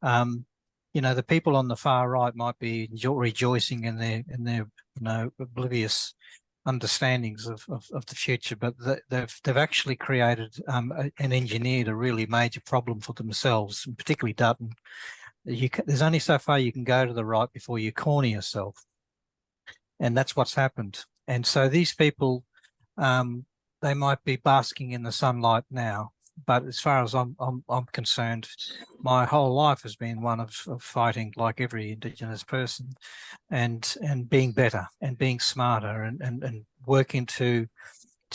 You know, the people on the far right might be rejoicing in their you know, oblivious understandings of the future, but they've actually created and engineered a really major problem for themselves, and particularly Dutton. There's only so far you can go to the right before you corner yourself, and that's what's happened. And so these people, they might be basking in the sunlight now, but as far as I'm concerned, my whole life has been one of fighting like every Indigenous person, and being better and being smarter and working to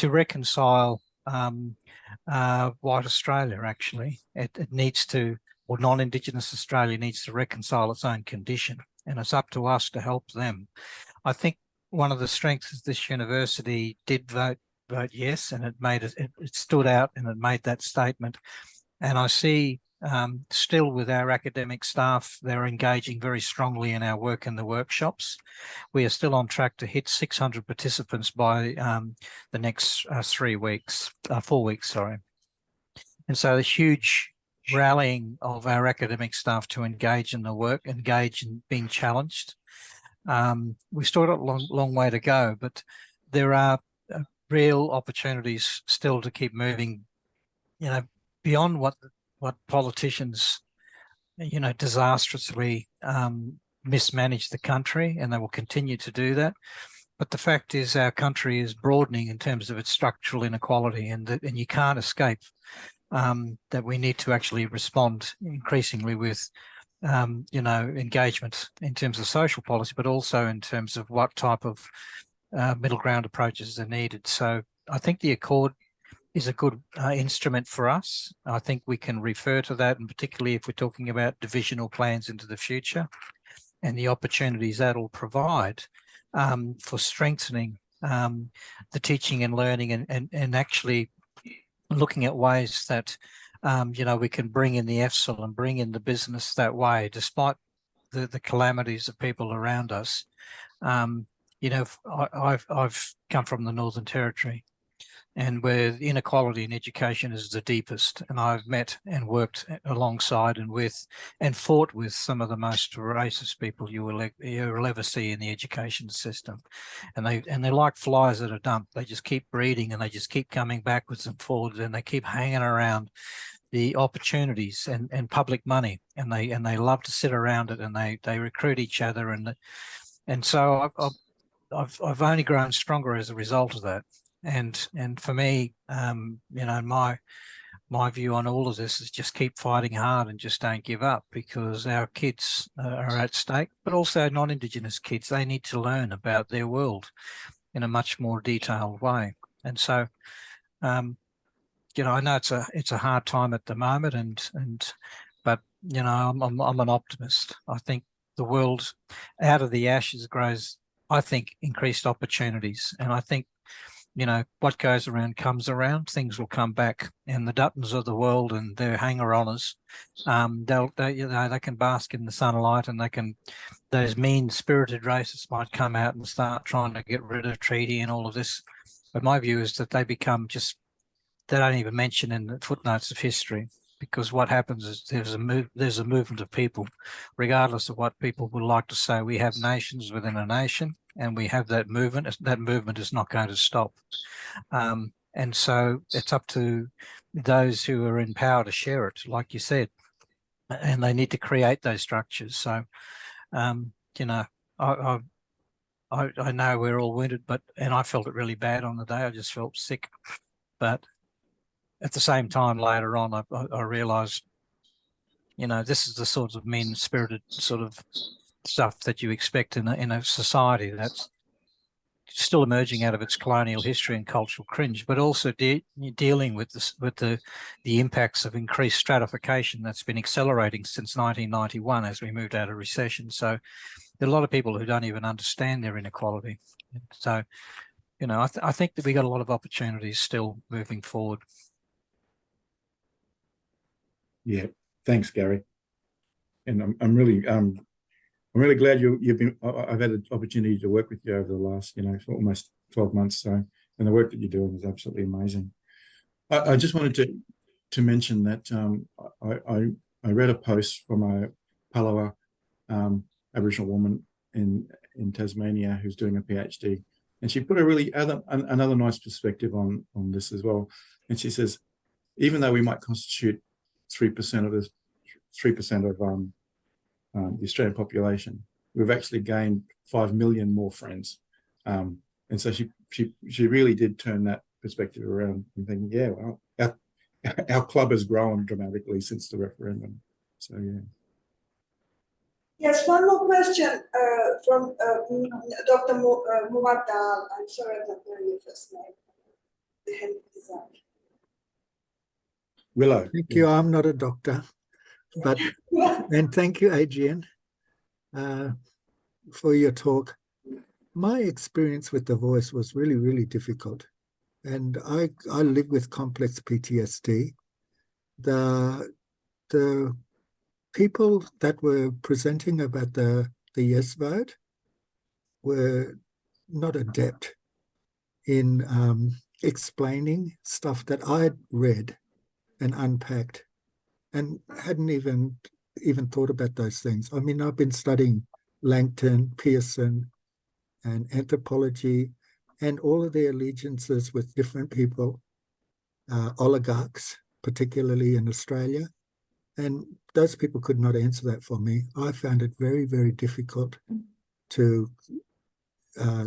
reconcile white Australia. Actually, it needs to, or non-Indigenous Australia needs to reconcile its own condition, and it's up to us to help them. I think one of the strengths is this university did vote yes, and it stood out and it made that statement. And I see Still with our academic staff, they're engaging very strongly in our work in the workshops. We are still on track to hit 600 participants by the next 4 weeks, sorry. And so the huge rallying of our academic staff to engage in the work, engage in being challenged. We've still got a long way to go, but there are real opportunities still to keep moving, beyond what politicians, disastrously mismanage the country, and they will continue to do that. But the fact is our country is broadening in terms of its structural inequality, and you can't escape that we need to actually respond increasingly with engagement in terms of social policy, but also in terms of what type of middle ground approaches are needed. So I think the Accord is a good instrument for us. I think we can refer to that, and particularly if we're talking about divisional plans into the future and the opportunities that will provide for strengthening the teaching and learning, and actually looking at ways that we can bring in the EFSL and bring in the business that way, despite the calamities of people around us. I've come from the Northern Territory, and where inequality in education is the deepest, and I've met and worked alongside and with and fought with some of the most racist people you'll ever see in the education system, and they're like flies at a dump. They just keep breeding, and they just keep coming backwards and forwards, and they keep hanging around the opportunities and public money, and they love to sit around it, and they recruit each other, and so I've only grown stronger as a result of that. And for me, my view on all of this is just keep fighting hard and just don't give up, because our kids are at stake, but also non-Indigenous kids. They need to learn about their world in a much more detailed way. And so, I know it's a hard time at the moment, but I'm an optimist. I think the world, out of the ashes grows, I think, increased opportunities, and I think, what goes around comes around. Things will come back, and the Duttons of the world and their hanger-oners, they can bask in the sunlight, and those mean-spirited racists might come out and start trying to get rid of treaty and all of this. But my view is that they don't even mention in the footnotes of history, because what happens is there's a movement of people, regardless of what people would like to say. We have nations within a nation, and we have that movement. That movement is not going to stop. And so it's up to those who are in power to share it, like you said, and they need to create those structures. So, I know we're all wounded, and I felt it really bad on the day. I just felt sick, but at the same time, later on, I realised, this is the sort of mean-spirited sort of stuff that you expect in a society that's still emerging out of its colonial history and cultural cringe, but also dealing with the impacts of increased stratification that's been accelerating since 1991 as we moved out of recession. So there are a lot of people who don't even understand their inequality. So, I think that we got a lot of opportunities still moving forward. Yeah, thanks, Gary. And I'm really glad you've been. I've had an opportunity to work with you over the last, for almost 12 months. So, and the work that you're doing is absolutely amazing. I just wanted to mention that I read a post from a Palawa Aboriginal woman in Tasmania who's doing a PhD, and she put another nice perspective on this as well. And she says, even though we might constitute 3% of the Australian population, we've actually gained 5 million more friends. And so she really did turn that perspective around and thinking, yeah, well, our club has grown dramatically since the referendum. So, yeah. Yes, one more question from Dr. Muwaddal. I'm sorry I don't know your first name. The hand is up. Willow. Thank you. I'm not a doctor, but and thank you, Adrian, for your talk. My experience with the voice was really, really difficult, and I live with complex PTSD. The the people that were presenting about the yes vote were not adept in explaining stuff that I'd read and unpacked and hadn't even thought about those things. I mean, I've been studying Langton, Pearson, and anthropology, and all of their allegiances with different people, oligarchs, particularly in Australia. And those people could not answer that for me. I found it very, very difficult to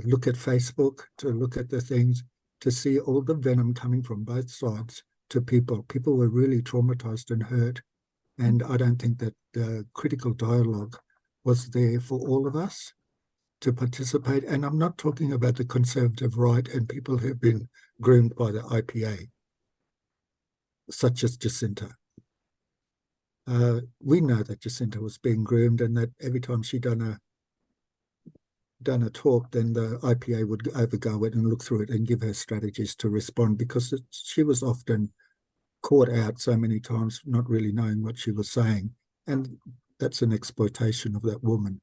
look at Facebook, to look at the things, to see all the venom coming from both sides to people. People were really traumatized and hurt. And I don't think that the critical dialogue was there for all of us to participate. And I'm not talking about the conservative right and people who've been groomed by the IPA, such as Jacinta. We know that Jacinta was being groomed, and that every time she done a talk, then the IPA would overgo it and look through it and give her strategies to respond, because she was often caught out so many times not really knowing what she was saying, and that's an exploitation of that woman.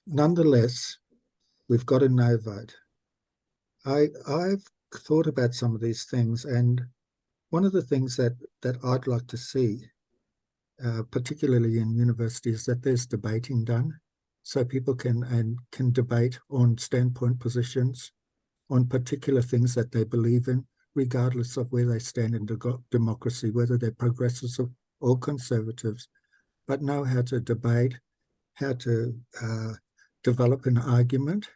Nonetheless, we've got a no vote. I've thought about some of these things, and one of the things that I'd like to see, particularly in universities, is that there's debating done, so people can debate on standpoint positions, on particular things that they believe in, regardless of where they stand in democracy, whether they're progressives or conservatives, but know how to debate, how to develop an argument,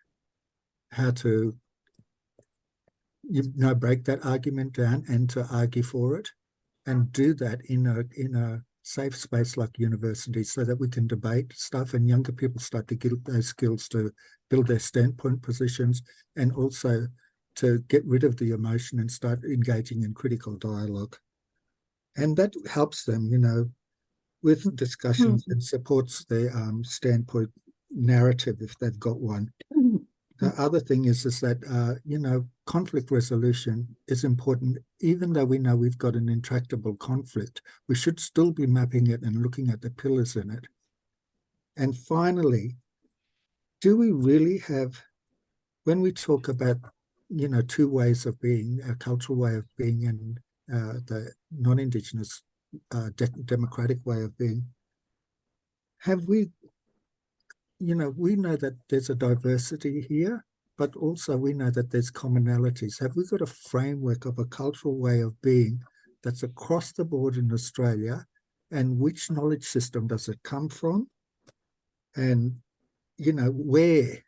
how to break that argument down and to argue for it, and do that in a safe space like universities, so that we can debate stuff and younger people start to get those skills to build their standpoint positions, and also to get rid of the emotion and start engaging in critical dialogue. And that helps them, with discussions and supports their standpoint narrative if they've got one. The other thing is that, conflict resolution is important. Even though we know we've got an intractable conflict, we should still be mapping it and looking at the pillars in it. And finally, do we really have, when we talk about, two ways of being, a cultural way of being and the non-Indigenous democratic way of being, have we, we know that there's a diversity here, but also we know that there's commonalities. Have we got a framework of a cultural way of being that's across the board in Australia, and which knowledge system does it come from? And, where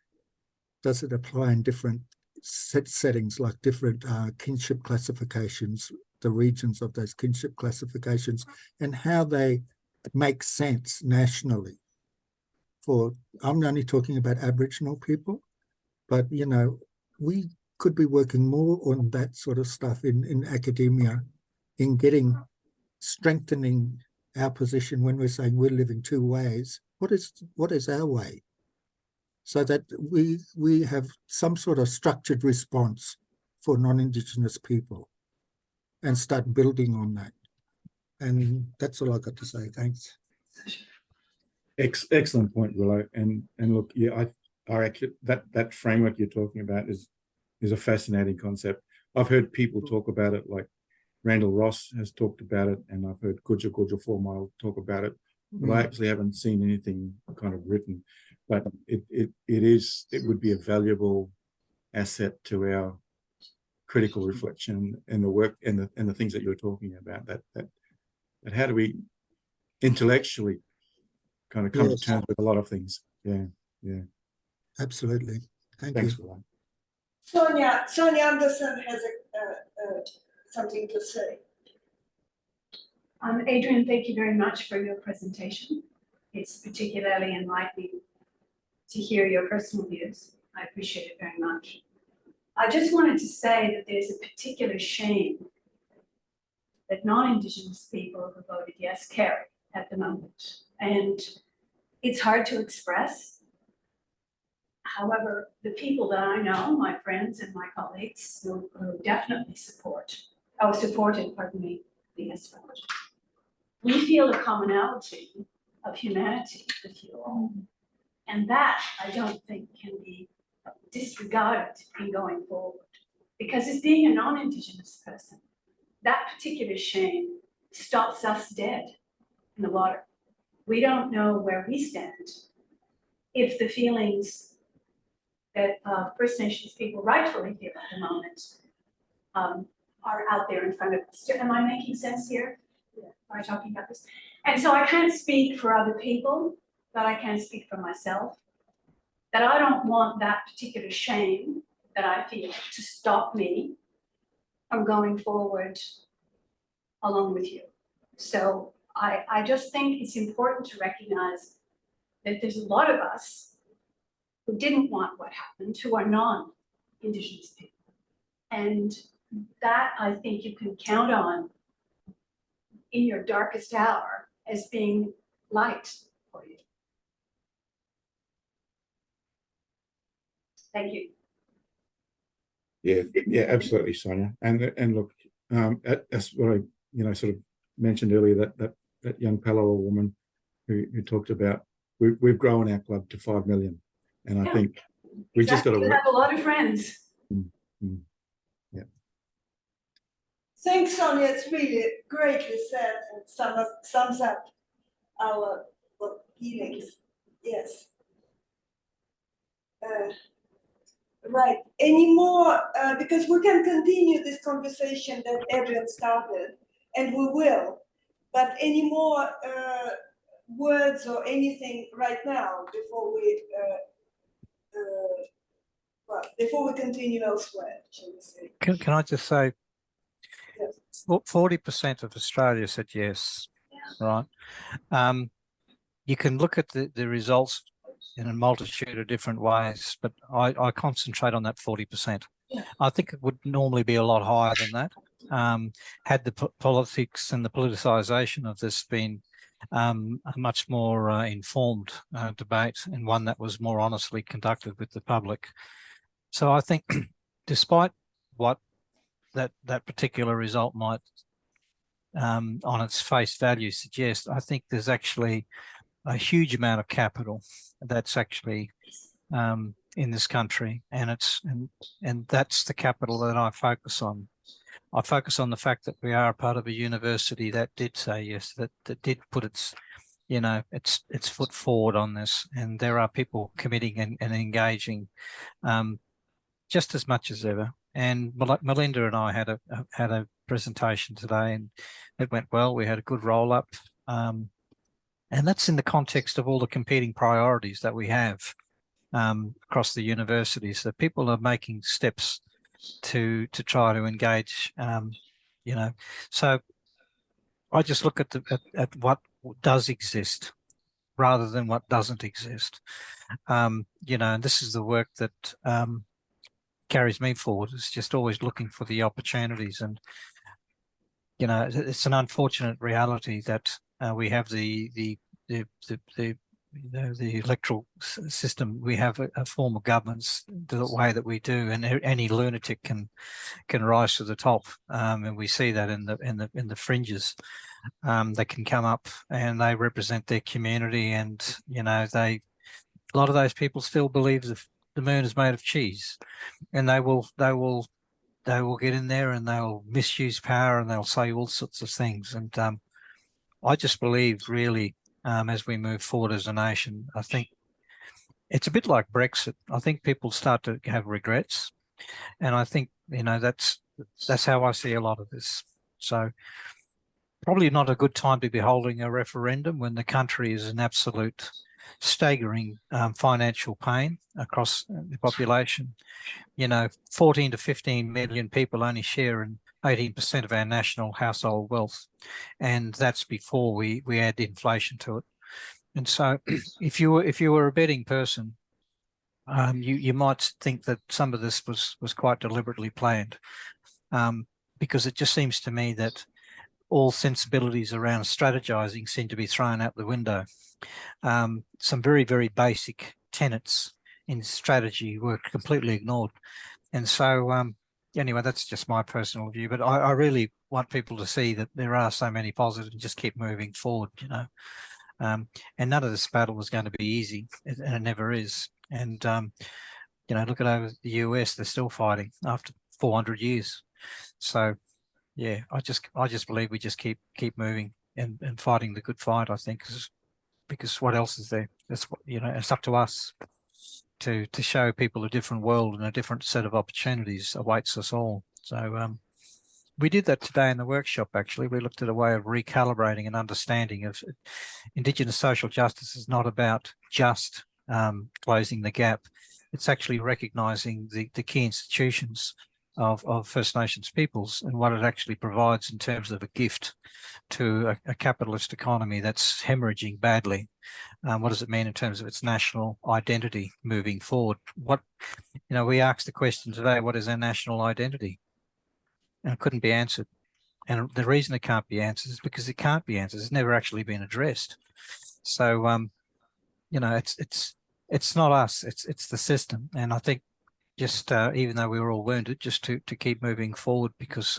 does it apply in different settings, like different kinship classifications, the regions of those kinship classifications, and how they make sense nationally? I'm only talking about Aboriginal people, but, we could be working more on that sort of stuff in academia, in strengthening our position when we're saying we're living two ways. What is our way? So that we have some sort of structured response for non-Indigenous people and start building on that. And that's all I got to say. Thanks. Excellent point, Willow. And look, yeah, I actually that framework you're talking about is a fascinating concept. I've heard people talk about it, like Randall Ross has talked about it, and I've heard Gudja 4 Mile talk about it, but I actually haven't seen anything kind of written. But it would be a valuable asset to our critical reflection and the work and the things that you're talking about. That how do we intellectually kind of come to terms with a lot of things? Yeah. Absolutely. Thanks you. for that. Sonia Anderson has something to say. Adrian, thank you very much for your presentation. It's particularly enlightening to hear your personal views. I appreciate it very much. I just wanted to say that there's a particular shame that non-Indigenous people who voted yes carry at the moment. And it's hard to express. However, the people that I know, my friends and my colleagues who definitely support supported, pardon me, the yes vote. We feel a commonality of humanity with you all. And that, I don't think, can be disregarded in going forward. Because as being a non-Indigenous person, that particular shame stops us dead in the water. We don't know where we stand if the feelings that First Nations people rightfully feel at the moment are out there in front of us. Am I making sense here? Am I talking about this? And so I can't speak for other people, but I can speak for myself, that I don't want that particular shame that I feel to stop me from going forward along with you. So I just think it's important to recognize that there's a lot of us who didn't want what happened, who are non-Indigenous people. And that I think you can count on in your darkest hour as being light for you. Thank you. Yeah, absolutely, Sonia. And look, that's what I sort of mentioned earlier, that young Palawa woman who talked about we've grown our club to 5 million, and I think we just got to have a lot of friends. Yeah. Thanks, Sonia. It's really greatly said and sums up our feelings. Yes. Right. Any more? Because we can continue this conversation that Adrian started, and we will. But any more words or anything right now before we continue elsewhere, shall we say? Can I just say, Yes. 40% of Australia said yes, right? You can look at the results in a multitude of different ways, but I concentrate on that 40%. Yeah. I think it would normally be a lot higher than that. Had the politics and the politicisation of this been a much more informed debate, and one that was more honestly conducted with the public. So I think despite what that particular result might on its face value suggest, I think there's actually a huge amount of capital that's actually in this country, and that's the capital that I focus on. I focus on the fact that we are a part of a university that did say yes, that did put its foot forward on this, and there are people committing and engaging just as much as ever. And Melinda and I had a presentation today, and it went well. We had a good roll up. And that's in the context of all the competing priorities that we have across the university. So people are making steps to try to engage, So I just look at what does exist rather than what doesn't exist. And this is the work that carries me forward. It's just always looking for the opportunities, and it's an unfortunate reality that we have the electoral system. We have a form of governance the way that we do, and any lunatic can rise to the top, and we see that in the fringes. They can come up and they represent their community, and a lot of those people still believe the moon is made of cheese, and they will get in there and they'll misuse power and they'll say all sorts of things. And I just believe really, as we move forward as a nation, I think it's a bit like Brexit. I think people start to have regrets, and I think that's how I see a lot of this. So probably not a good time to be holding a referendum when the country is in absolute staggering financial pain across the population. 14 to 15 million people only share in 18% of our national household wealth, and that's before we add inflation to it. And so if you were a betting person, you might think that some of this was quite deliberately planned, because it just seems to me that all sensibilities around strategizing seem to be thrown out the window. Some very, very basic tenets in strategy were completely ignored. And so anyway, that's just my personal view, but I really want people to see that there are so many positives and just keep moving forward, you know. And none of this battle was going to be easy, and it never is. And, you know, look at over the US, they're still fighting after 400 years. So, yeah, I just believe we just keep moving and fighting the good fight, I think, because what else is there? That's what, you know, it's up to us to show people a different world and a different set of opportunities awaits us all. So we did that today in the workshop. Actually, we looked at a way of recalibrating and understanding of Indigenous social justice is not about just closing the gap. It's actually recognising the key institutions of First Nations peoples and what it actually provides in terms of a gift to a capitalist economy that's hemorrhaging badly. What does it mean in terms of its national identity moving forward? What, you know, we asked the question today, what is our national identity? And it couldn't be answered. And the reason it can't be answered is because it can't be answered. It's never actually been addressed. So, you know, it's not us, it's the system. And I think just even though we were all wounded, just to keep moving forward, because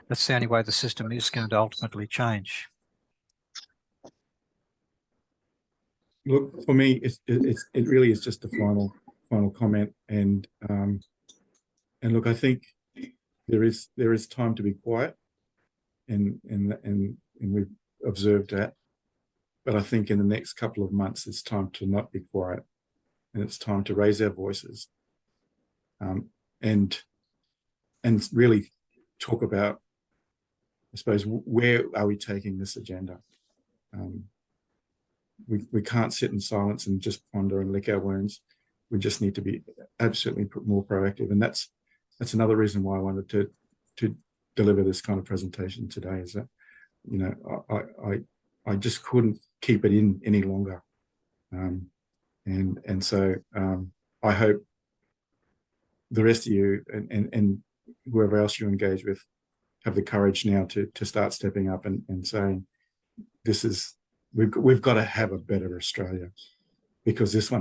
that's the only way the system is going to ultimately change. Look, for me, it really is just a final comment, and look, I think there is time to be quiet, and we've observed that, but I think in the next couple of months it's time to not be quiet, and it's time to raise our voices, and really talk about, I suppose, where are we taking this agenda. We can't sit in silence and just ponder and lick our wounds. We just need to be absolutely more proactive, and that's another reason why I wanted to deliver this kind of presentation today. Is that, you know, I just couldn't keep it in any longer, and so I hope the rest of you and whoever else you engage with have the courage now to start stepping up and saying, this is, we've got to have a better Australia, because this one